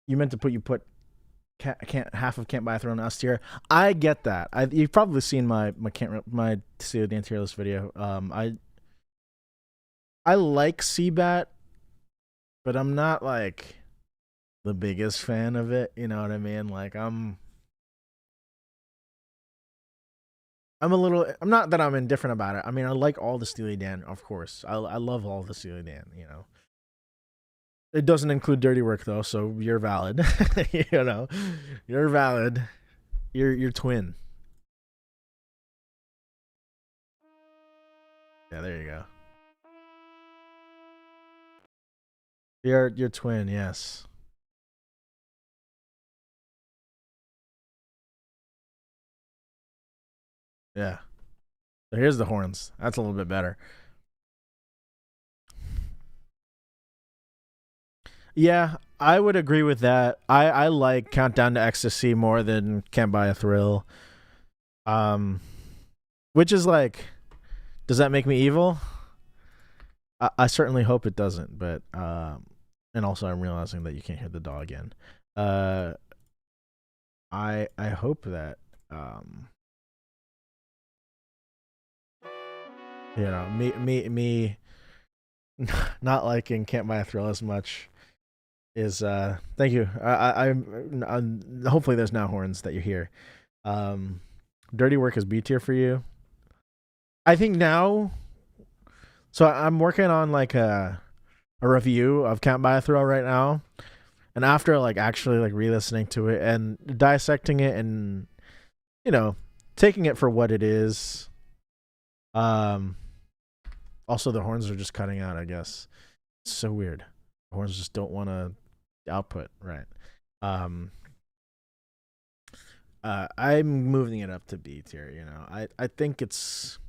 [SPEAKER 1] you meant to put can't half of Can't Buy a Throne S tier. I get that. You've probably seen my Steal the tier list video. I like Seabat, but I'm not like the biggest fan of it. You know what I mean? Like I'm a little. I'm not that I'm indifferent about it. I mean, I like all the Steely Dan, of course. I love all the Steely Dan. It doesn't include Dirty Work though, so you're valid. You're valid. You're twin. Yeah, there you go. You're twin. Yes. Yeah. So here's the horns. That's a little bit better. Yeah, I would agree with that. I like Countdown to Ecstasy more than Can't Buy a Thrill. Um, which is like, does that make me evil? I certainly hope it doesn't. But and also I'm realizing that you can't hear the dog again. Uh, I hope that me not liking Can't Buy a Thrill as much is thank you. I'm hopefully there's now horns that you hear. Dirty Work is B tier for you. I think now. So I'm working on like a review of Can't Buy a Thrill right now, and after like actually like re-listening to it and dissecting it and taking it for what it is. Also the horns are just cutting out. I guess it's so weird. The horns just don't want to output right. Um, I'm moving it up to B tier. I think it's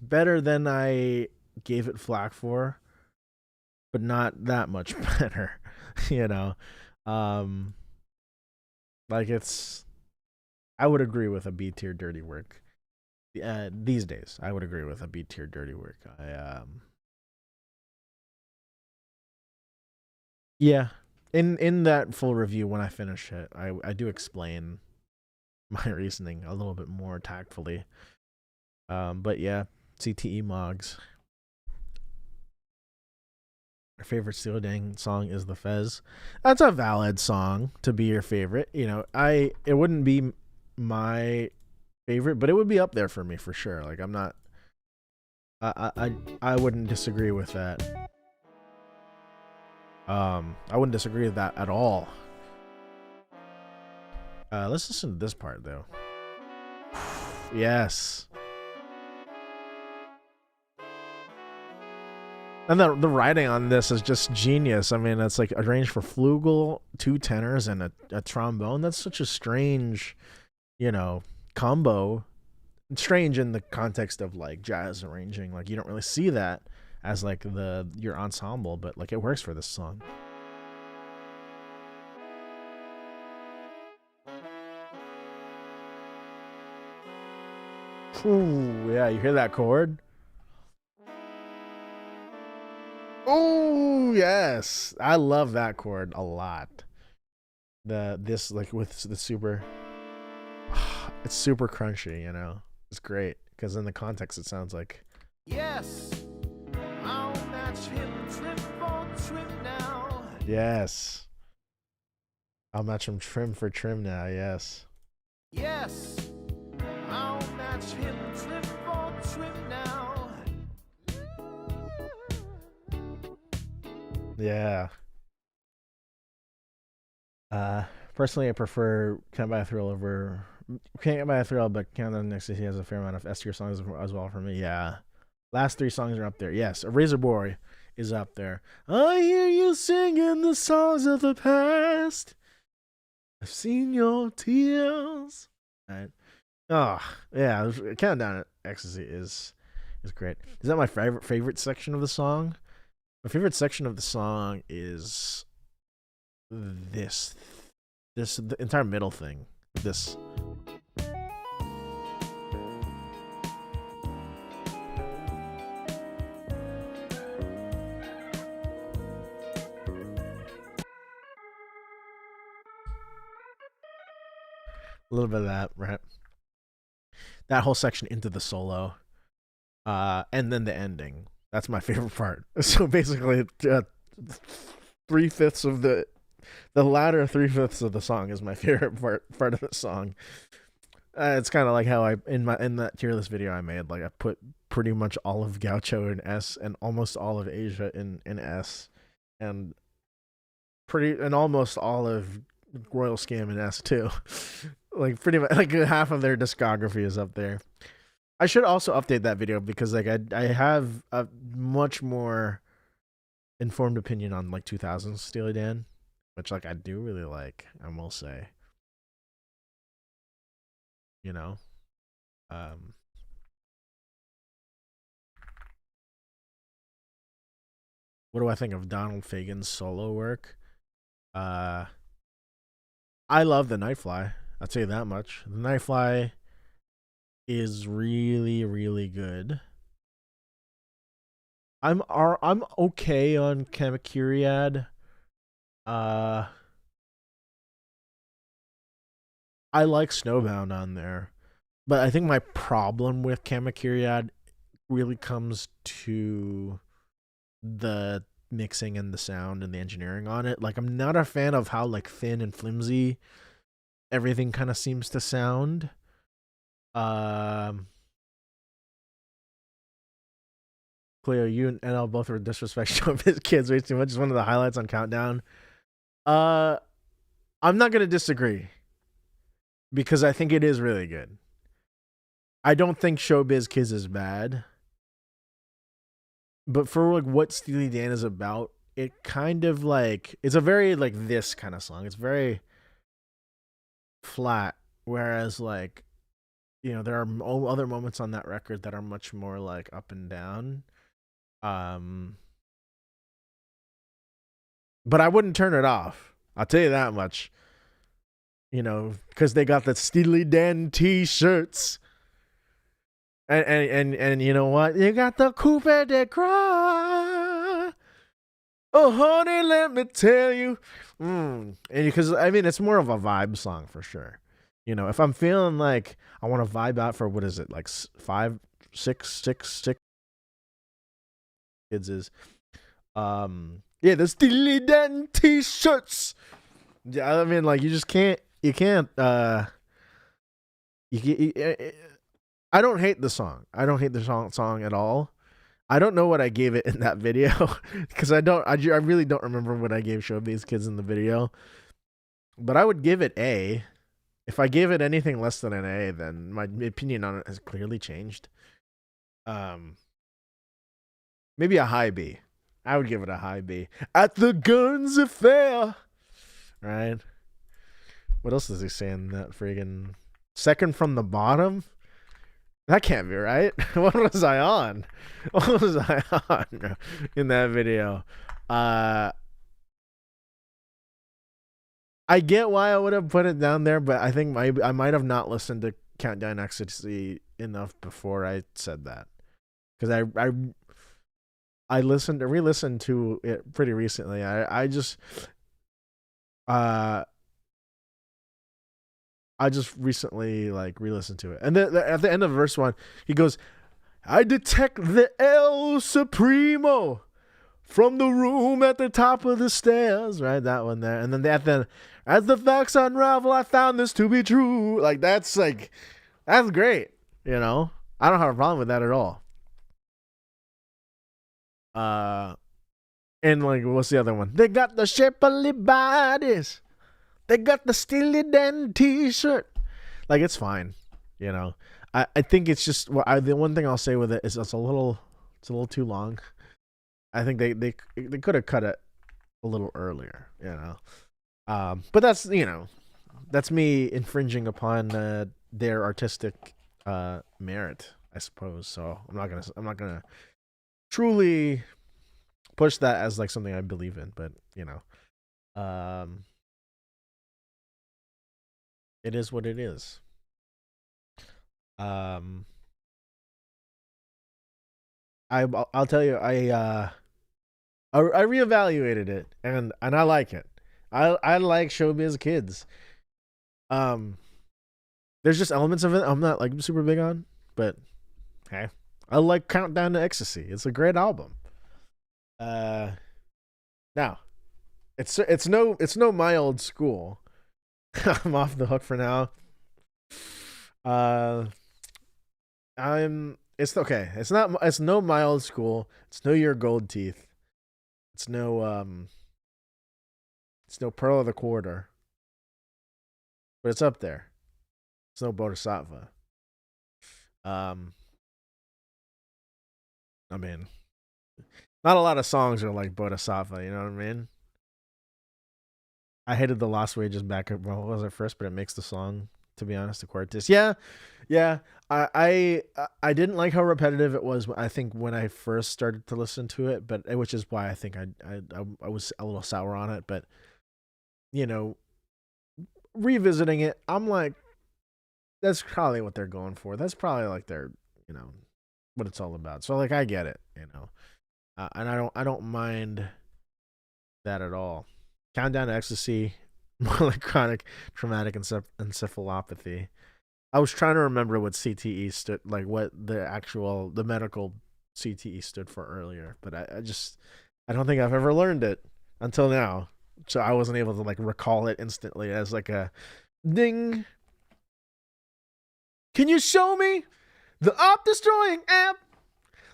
[SPEAKER 1] better than I gave it flack for, but not that much better. you know, um, like I would agree with a B tier Dirty Work. These days, I would agree with a B tier dirty work. Yeah, in that full review when I finish it, I do explain my reasoning a little bit more tactfully. But yeah, CTE Mogs. Your favorite Steely Dan song is the Fez. That's a valid song to be your favorite. You know, it wouldn't be my favorite, but it would be up there for me for sure. Like I'm not, I wouldn't disagree with that. I wouldn't disagree with that at all. Let's listen to this part though. Yes. And the writing on this is just genius. I mean, it's like arranged for flugel, two tenors, and a trombone. That's such a strange, you know, combo. Strange in the context of like jazz arranging. Like you don't really see that as like your ensemble, but like it works for this song. Ooh, yeah, you hear that chord? Oh yes, I love that chord a lot. This like with the super, it's super crunchy. You know, it's great because in the context it sounds like
[SPEAKER 2] Yes, I'll match him trim for trim now.
[SPEAKER 1] yes. I'll match him trim for trim now. Yes.
[SPEAKER 2] Yes, I'll match him trim for trim now.
[SPEAKER 1] Yeah. Personally, I prefer Can't Buy a Thrill over Can't Buy a Thrill, but Countdown Next to He has a fair amount of S tier songs as well for me. Yeah. Last three songs are up there. Yes, a Razor Boy is up there. I hear you singing the songs of the past. I've seen your tears. Right. Oh, yeah. Countdown Ecstasy is great. Is that my favorite section of the song? My favorite section of the song is this the entire middle thing. This a little bit of that, right? That whole section into the solo, and then the ending. That's my favorite part. So basically, 3/5 of the latter 3/5 of the song is my favorite part of the song. It's kind of like how I in that tier list video I made, like I put pretty much all of Gaucho in S and almost all of Asia in S, and almost all of Royal Scam in S too. Like pretty much like half of their discography is up there. I should also update that video because like I have a much more informed opinion on like 2000s Steely Dan, which like I do really like. I will say, you know, um, what do I think of Donald Fagen's solo work? Uh, I love the Nightfly. I'll tell you that much. The Nightfly is really really good. I'm okay on Kamakiriad. Uh, I like Snowbound on there, but I think my problem with Kamakiriad really comes to the mixing and the sound and the engineering on it. Like I'm not a fan of how like thin and flimsy everything kind of seems to sound. Um, Cleo, you and NL both were disrespectful of his kids way too much. Is one of the highlights on Countdown. Uh, I'm not gonna disagree because I think it is really good. I don't think Showbiz Kids is bad, but for like what Steely Dan is about, it kind of like it's a very like this kind of song. It's very flat, whereas like there are other moments on that record that are much more like up and down. Um, but I wouldn't turn it off. I'll tell you that much. Because they got the Steely Dan T-shirts. And you know what? You got the coupe de cry. Oh, honey, let me tell you. And because I mean, it's more of a vibe song for sure. You know, if I'm feeling like I want to vibe out for what is it, like five, six kids is, yeah, the Steely Dan t-shirts. Yeah, I mean, like you just can't, I don't hate the song. I don't hate the song at all. I don't know what I gave it in that video because I really don't remember what I gave Show These Kids in the video. But I would give it A. If I gave it anything less than an A, then my opinion on it has clearly changed. Maybe a high B. I would give it a high B. At the Guns Affair. Right? What else does he say in that friggin' second from the bottom? That can't be right. What was I on? What was I on in that video? I get why I would have put it down there, but I think I might have not listened to Countdown Ecstasy enough before I said that, because I re-listened to it pretty recently. I just recently like re-listened to it, and then at the end of verse 1, he goes, "I detect the El Supremo from the room at the top of the stairs," right? That one there. And then as the facts unravel, I found this to be true. Like that's great. You know, I don't have a problem with that at all. And like, what's the other one? They got the shapely bodies. They got the Steely Dan t-shirt. Like it's fine. You know, I think it's just the one thing I'll say with it is it's a little too long. I think they could have cut it a little earlier, you know. But that's that's me infringing upon their artistic merit, I suppose. So I'm not gonna truly push that as like something I believe in, but it is what it is. I'll tell you, I reevaluated it, and I like it. I like Showbiz Kids. There's just elements of it I'm not like super big on, but hey, I like Countdown to Ecstasy. It's a great album. Now it's no My Old School. I'm off the hook for now. It's okay. It's no My Old School. It's no Your Gold Teeth. It's no Pearl of the Quarter. But it's up there. It's no Bodhisattva. I mean, not a lot of songs are like Bodhisattva, you know what I mean? I hated the Lost Wages backup. Well, it was at first, but it makes the song, to be honest, the Quartus. Yeah. I didn't like how repetitive it was. I think when I first started to listen to it, but which is why I think I was a little sour on it. But revisiting it, I'm like, that's probably what they're going for. That's probably like their, what it's all about. So like, I get it, and I don't mind that at all. Countdown to Ecstasy, more like chronic traumatic encephalopathy. I was trying to remember what CTE stood, like what the medical CTE stood for earlier, but I don't think I've ever learned it until now. So I wasn't able to like recall it instantly as like a ding. Can you show me the op destroying amp?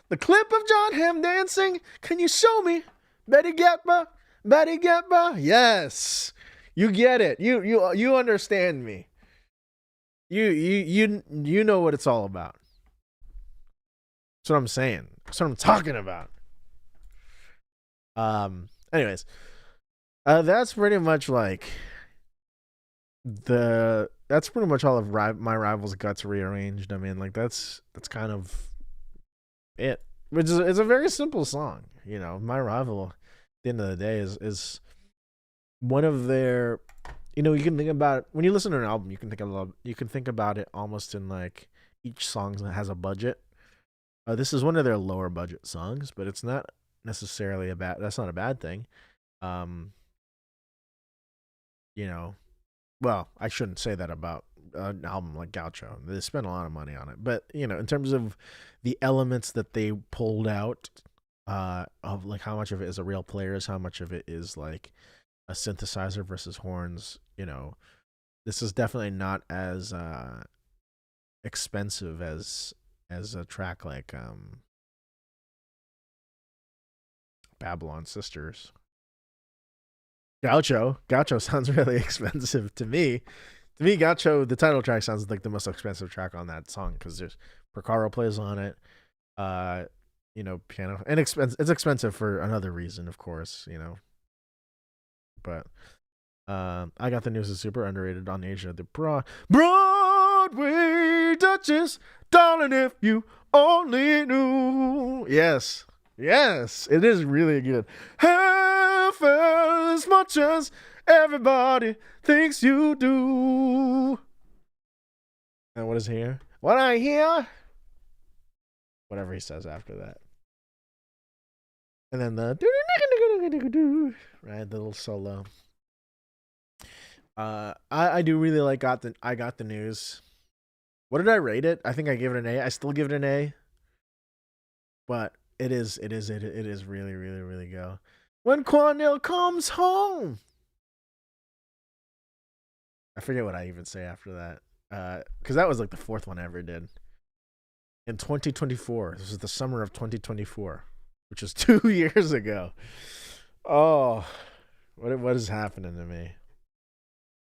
[SPEAKER 1] The clip of John Hamm dancing? Can you show me Betty Getba? Betty Getba? Yes. You get it. You understand me. You know what it's all about. That's what I'm saying. That's what I'm talking about. Anyways, that's pretty much like that's pretty much all of my Rival's Guts rearranged. I mean, like that's kind of it. Which is it's a very simple song. My Rival, at the end of the day, is one of their. You can think about it when you listen to an album. You can think about it almost in like each song has a budget. This is one of their lower budget songs, but it's not necessarily a bad. That's not a bad thing. Um, you know, well, I shouldn't say that about an album like Gaucho. They spent a lot of money on it, but in terms of the elements that they pulled out, of like how much of it is a real players, how much of it is like a synthesizer versus horns. This is definitely not as expensive as a track like Babylon Sisters. Gaucho sounds really expensive to me. To me, Gaucho, the title track sounds like the most expensive track on that song because there's Porcaro plays on it. Uh, piano and it's expensive for another reason, of course. But I got the news is super underrated on Asia. The Broadway Duchess, darling, if you only knew. Yes, it is really good. Half as much as everybody thinks you do. And what is here? What I hear? Whatever he says after that. And then the right, the little solo. I do really like I got the news. What did I rate it? I think I gave it an A. I still give it an A. But it is really, really, really go. When Cornell comes home. I forget what I even say after that. Because that was like the fourth one I ever did. In 2024. This is the summer of 2024, which is 2 years ago. Oh, what is happening to me?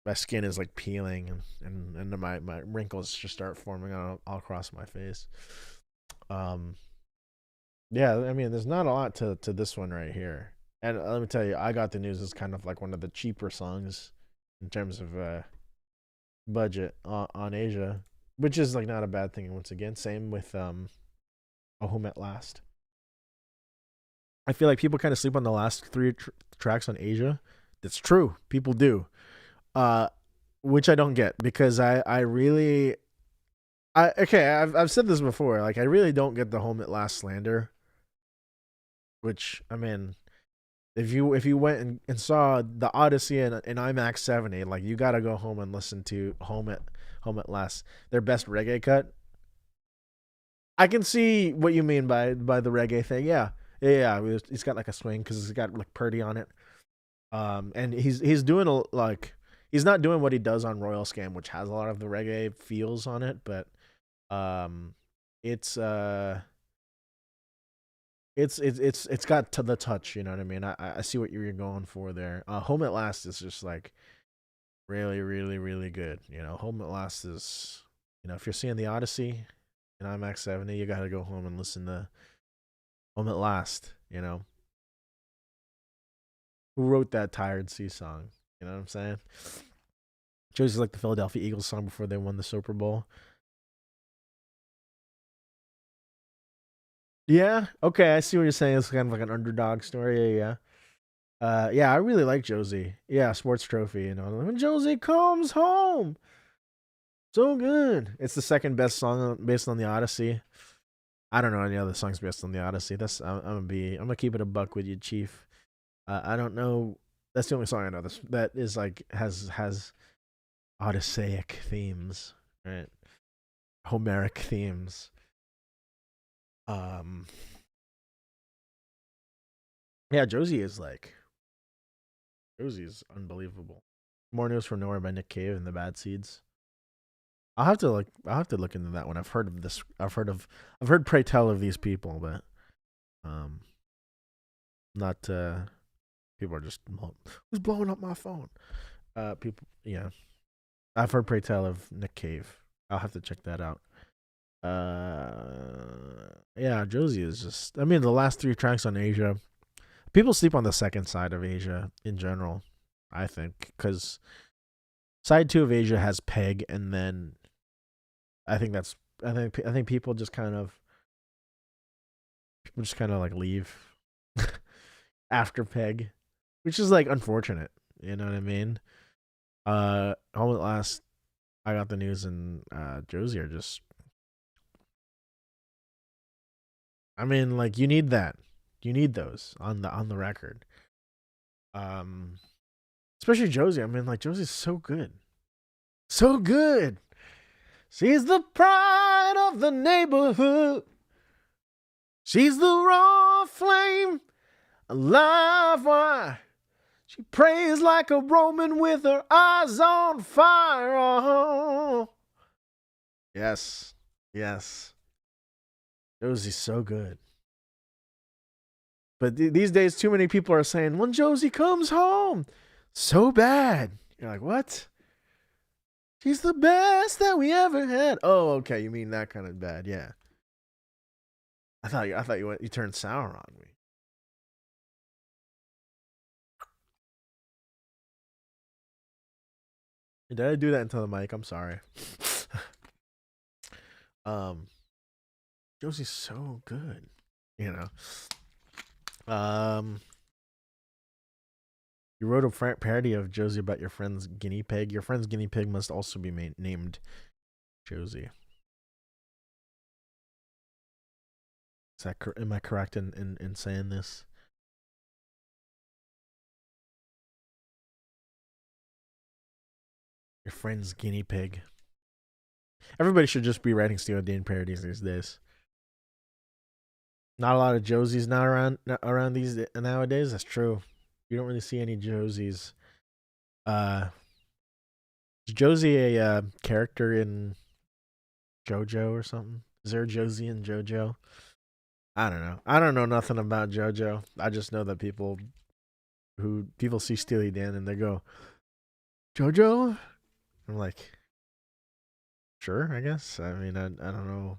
[SPEAKER 1] My skin is like peeling and my wrinkles just start forming all across my face. Yeah, I mean, there's not a lot to this one right here. And let me tell you, I Got the News is kind of like one of the cheaper songs in terms of budget on Asia, which is like not a bad thing. Once again, same with A Home at Last. I feel like people kind of sleep on the last three tracks on Asia. That's true. People do. Which I don't get because I really I've said this before. Like I really don't get the Home at Last slander. Which I mean, if you went and saw the Odyssey in IMAX 70, like you gotta go home and listen to Home at Last, their best reggae cut. I can see what you mean by the reggae thing. Yeah. He's got like a swing because he's got like Purdy on it. And he's doing like he's not doing what he does on Royal Scam, which has a lot of the reggae feels on it, but it's it's got to the touch, you know what I mean? I see what you're going for there. Home at Last is just like really, really, really good. Home at Last is if you're seeing the Odyssey in IMAX 70, you gotta go home and listen to Home at Last. Who wrote that Tired Sea song? You know what I'm saying? Josie's like the Philadelphia Eagles song before they won the Super Bowl. Yeah. Okay, I see what you're saying. It's kind of like an underdog story. Yeah. Yeah, I really like Josie. Yeah, sports trophy. When Josie comes home, so good. It's the second best song based on the Odyssey. I don't know any other songs based on the Odyssey. I'm gonna keep it a buck with you, Chief. I don't know. That's the only song I know that is like has Odysseic themes, right? Homeric themes. Yeah, Josie is unbelievable. More News from Nowhere by Nick Cave and the Bad Seeds. I'll have to look into that one. I've heard of this. I've heard pray tell of these people, but not people are just who's blowing up my phone. People, yeah. I've heard pray tell of Nick Cave. I'll have to check that out. Yeah, Josie is just. I mean, the last three tracks on Asia. People sleep on the second side of Asia in general. I think because side two of Asia has Peg, and then I think people just kind of like leave after Peg, which is like unfortunate. You know what I mean? Home at Last, I Got the News, and Josie are just I mean, like you need that. You need those on the record. Um, especially Josie. I mean, like Josie's so good, so good. She's the pride of the neighborhood. She's the raw flame, a live wire. She prays like a Roman with her eyes on fire. Oh. Yes, yes. Josie's so good. But these days, too many people are saying, when Josie comes home, so bad. You're like, what? She's the best that we ever had. Oh, okay. You mean that kind of bad? Yeah. I thought you turned sour on me. Did I do that into the mic? I'm sorry. um, Josie's so good. You know. You wrote a parody of Josie about your friend's guinea pig. Your friend's guinea pig must also be named Josie. Is that am I correct in saying this? Your friend's guinea pig. Everybody should just be writing Steely Dan parodies these days. Not a lot of Josies now around these nowadays. That's true. You don't really see any Josies. Is Josie a character in JoJo or something? Is there a Josie in JoJo? I don't know. I don't know nothing about JoJo. I just know that people see Steely Dan and they go, JoJo? I'm like, sure, I guess. I mean, I don't know.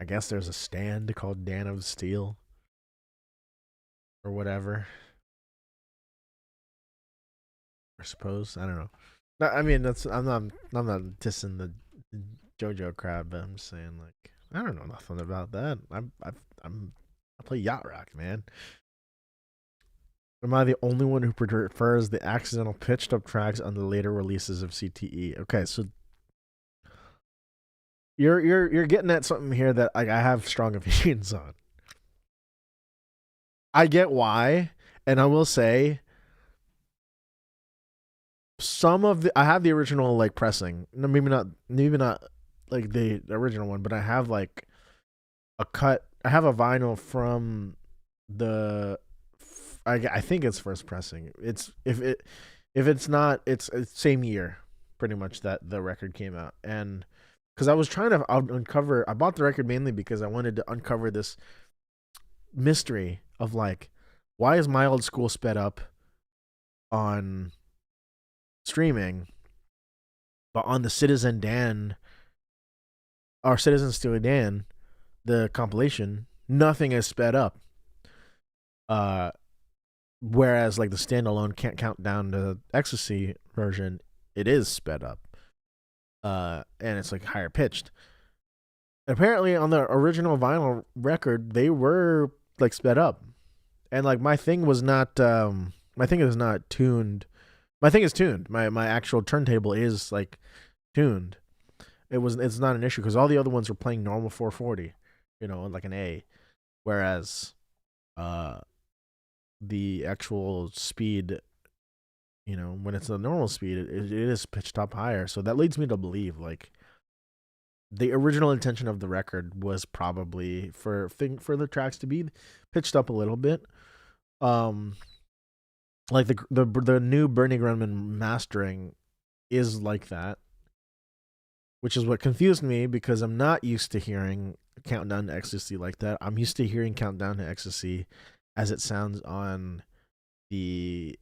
[SPEAKER 1] I guess there's a stand called Dan of Steel or whatever. I suppose. I don't know. No, I mean, I'm not dissing the JoJo crowd, but I'm just saying like I don't know nothing about that. I play yacht rock, man. Am I the only one who prefers the accidental pitched up tracks on the later releases of CTE? Okay, so you're getting at something here that I have strong opinions on. I get why, and I will say some of the I have the original like pressing. No, maybe not like the original one, but I have like a cut. I have a vinyl from the I think it's first pressing. It's if it's not, it's same year pretty much that the record came out. And because I was trying to uncover, I bought the record mainly because I wanted to uncover this mystery of like, why is My Old School sped up on streaming, but on the Citizen Dan or Citizen Steely Dan, the compilation, nothing is sped up. Whereas like the standalone Can't Count Down to Ecstasy version, it is sped up. And it's like higher pitched. Apparently on the original vinyl record, they were like sped up. And like my thing was not my thing is not tuned. My thing is tuned. My actual turntable is like tuned. It's not an issue because all the other ones were playing normal 440, like an A. Whereas the actual speed, when it's a normal speed, it is pitched up higher. So that leads me to believe like the original intention of the record was probably for the tracks to be pitched up a little bit. Like the new Bernie Grundman mastering is like that, which is what confused me because I'm not used to hearing Countdown to Ecstasy like that. I'm used to hearing Countdown to Ecstasy as it sounds on the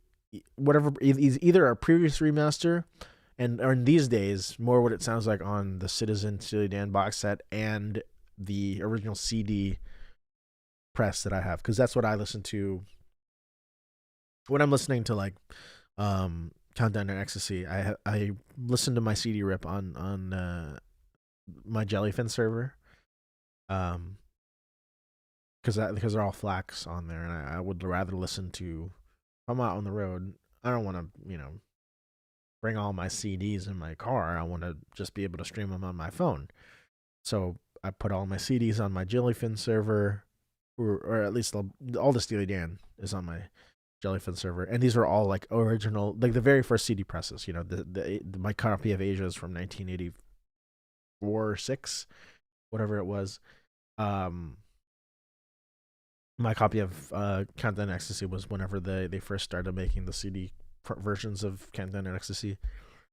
[SPEAKER 1] whatever is either a previous remaster or in these days more what it sounds like on the Citizen Steely Dan box set and the original CD press that I have, because that's what I listen to when I'm listening to like Countdown to Ecstasy. I listen to my CD rip on my Jellyfin server, because they're all FLACs on there, and I would rather listen to. If I'm out on the road, I don't want to bring all my CDs in my car. I want to just be able to stream them on my phone. So I put all my CDs on my Jellyfin server, or at least all the Steely Dan is on my Jellyfin server, and these are all like original, like the very first CD presses. You know, my copy of Asia is from 1984 or six, whatever it was. Um, my copy of Countdown to Ecstasy was whenever they first started making the CD versions of Countdown to Ecstasy.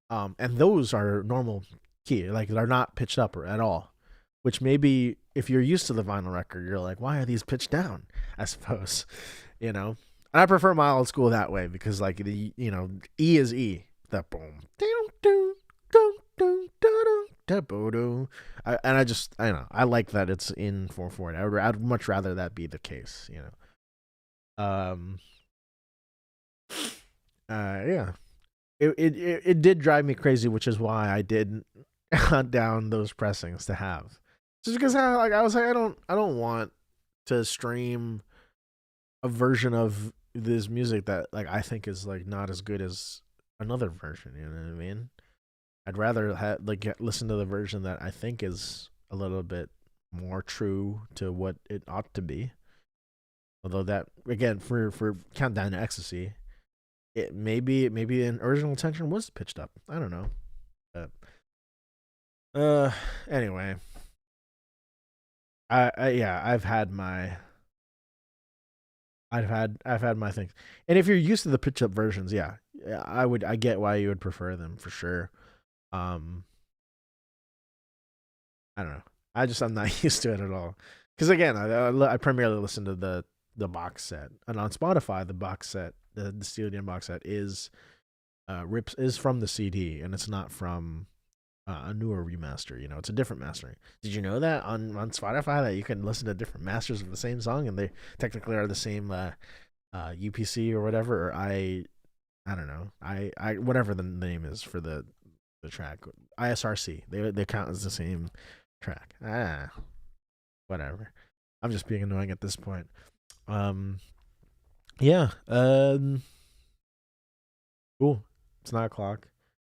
[SPEAKER 1] And those are normal key, like they're not pitched up at all. Which maybe if you're used to the vinyl record, you're like, why are these pitched down? I suppose, you know. And I prefer my old school that way because like the E is E, that boom, and I know I like that it's in 4/4. I'd much rather that be the case, you know. Yeah, it did drive me crazy, which is why I did hunt down those pressings to have. Just because I was like I don't want to stream a version of this music that like I think is like not as good as another version. You know what I mean? I'd rather listen to the version that I think is a little bit more true to what it ought to be. Although that again for Countdown to Ecstasy, it maybe an original intention was pitched up. I don't know. But anyway. Yeah, I've had my things. And if you're used to the pitch up versions, yeah, I get why you would prefer them for sure. Um I don't know. I'm not used to it at all. Cuz again, I primarily listen to the box set. And on Spotify, the box set, the Steely Dan box set rips is from the CD and it's not from a newer remaster. You know, it's a different mastering. Did you know that on Spotify that you can listen to different masters of the same song and they technically are the same UPC or whatever? Or I don't know. I whatever the name is for the track, ISRC. They count as the same track. Whatever. I'm just being annoying at this point. Yeah. Cool. It's 9 o'clock.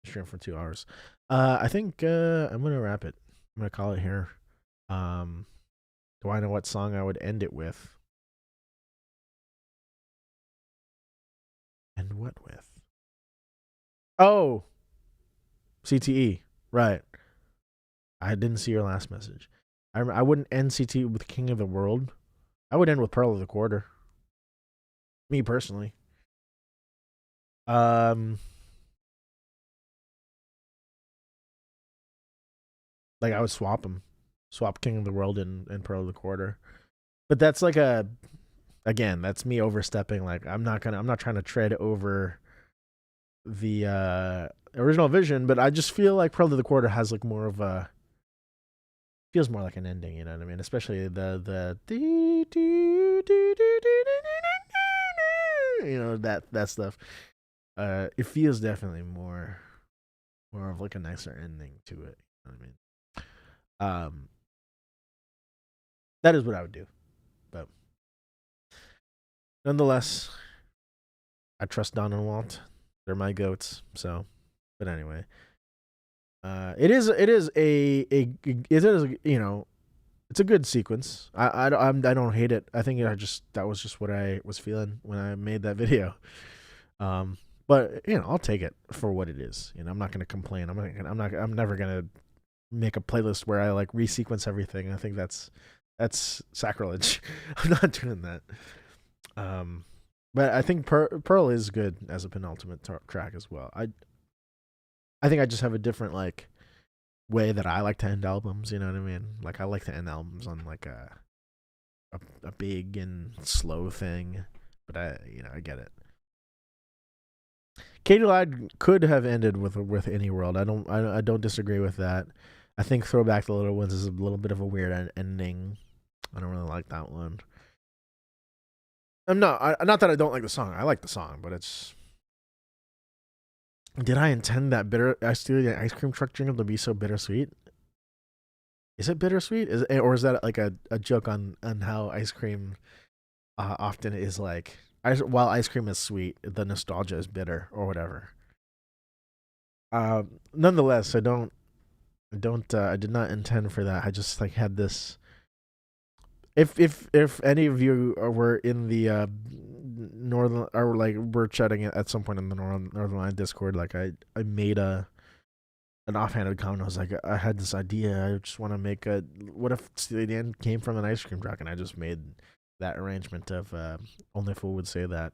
[SPEAKER 1] Stream for 2 hours. I think I'm gonna wrap it. I'm gonna call it here. Do I know what song I would end it with? End what with? Oh, CTE. Right. I didn't see your last message. I wouldn't end CTE with King of the World. I would end with Pearl of the Quarter. Me personally. Like I would swap King of the World and Pearl of the Quarter. But that's like again, that's me overstepping. Like I'm not trying to tread over the original vision, but I just feel like Pearl of the Quarter has like more of a feels more like an ending. You know what I mean? Especially the you know that stuff. It feels definitely more of like a nicer ending to it. You know what I mean? That is what I would do. But nonetheless, I trust Don and Walt. They're my goats. So, but anyway, it is it's a good sequence. I don't hate it. I think that was just what I was feeling when I made that video. But I'll take it for what it is. I'm not gonna complain. I'm never gonna make a playlist where I like resequence everything. I think that's sacrilege. I'm not doing that. But I think Pearl is good as a penultimate track as well. I think I just have a different like way that I like to end albums. You know what I mean? Like I like to end albums on like a big and slow thing. But I get it. Katie Lied could have ended with Any World. I don't disagree with that. I think Throwback the Little Ones is a little bit of a weird ending. I don't really like that one. Not that I don't like the song. I like the song, but it's. Did I intend that ice cream truck jingle to be so bittersweet? Is it bittersweet? Or is that like a joke on how ice cream often is like while ice cream is sweet, the nostalgia is bitter or whatever. Nonetheless, I did not intend for that. I just like had this if any of you were in the northern, or like were chatting at some point in the Northernlion Discord, like I made an offhanded comment. I was like, I had this idea. I just want to make a. What if the end came from an ice cream truck? And I just made that arrangement of only a fool would say that.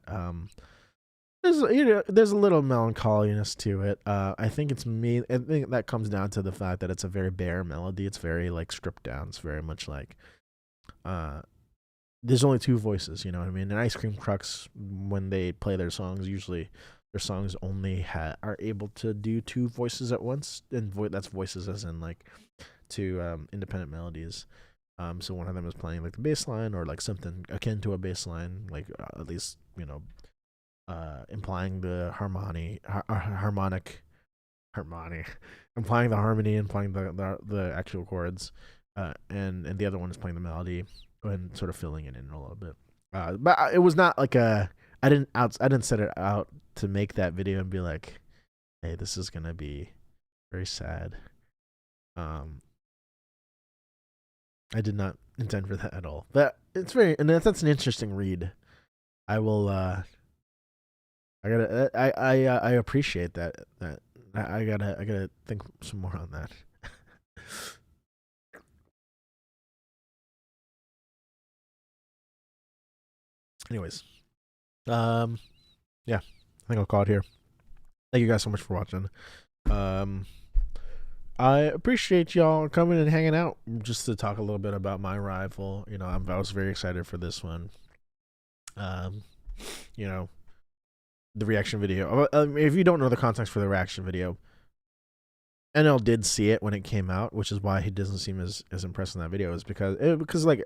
[SPEAKER 1] There's a little melancholiness to it. I think it's me. I think that comes down to the fact that it's a very bare melody. It's very like stripped down. It's very much like uh there's only two voices, you know what I mean? And ice cream trucks, when they play their songs, usually their songs only are able to do two voices at once, and that's voices as in like two independent melodies. So one of them is playing like the bass line or like something akin to a bass line, like at least implying the harmony, implying the harmony, implying the actual chords, and the other one is playing the melody and sort of filling it in a little bit. But it was not like I didn't set it out to make that video and be like, hey, this is gonna be very sad. Um, I did not intend for that at all. But it's very, and that's an interesting read. I will. I appreciate that. I gotta think some more on that. Anyways, um, yeah, I think I'll call it here. Thank you guys so much for watching. Um, I appreciate y'all coming and hanging out just to talk a little bit about my rival. I was very excited for this one. Um, you know, the reaction video. If you don't know the context for the reaction video, NL did see it when it came out, which is why he doesn't seem as impressed in that video. Is because like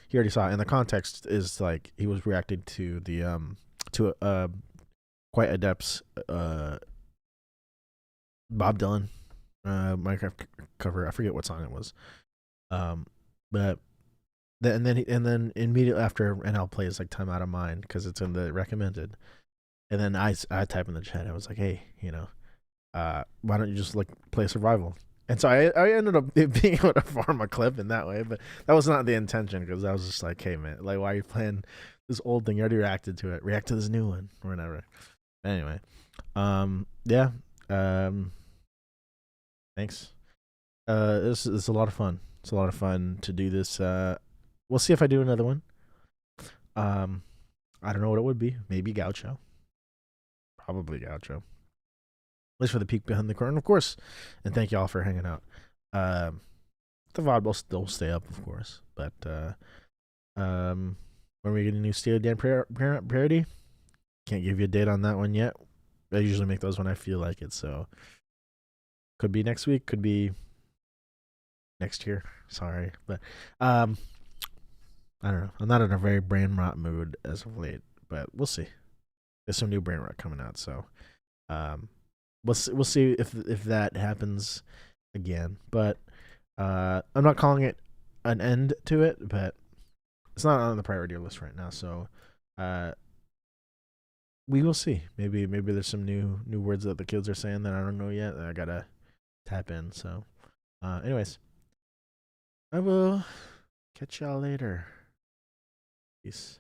[SPEAKER 1] he already saw it, and the context is like he was reacting to the to quite adept's Bob Dylan Minecraft cover. I forget what song it was. But then immediately after NL plays like "Time Out of Mind" because it's in the recommended, and then I type in the chat. I was like, hey, why don't you just like play Survival? And so I ended up being able to farm a clip in that way, but that was not the intention because I was just like, hey man, like why are you playing this old thing? You already reacted to it. React to this new one or whatever. Anyway, yeah, thanks. This is a lot of fun. It's a lot of fun to do this. We'll see if I do another one. I don't know what it would be. Maybe Gaucho. Probably Gaucho. At least for the peek behind the curtain, of course. And thank y'all for hanging out. The VOD will still stay up, of course. But when we get a new Steely Dan parody, can't give you a date on that one yet. I usually make those when I feel like it. So could be next week, could be next year. Sorry, but I don't know. I'm not in a very brain rot mood as of late, but we'll see. There's some new brain rot coming out, so we'll see if that happens again. But I'm not calling it an end to it, but it's not on the priority list right now. So we will see. Maybe there's some new words that the kids are saying that I don't know yet that I gotta tap in. So anyways, I will catch y'all later. Peace.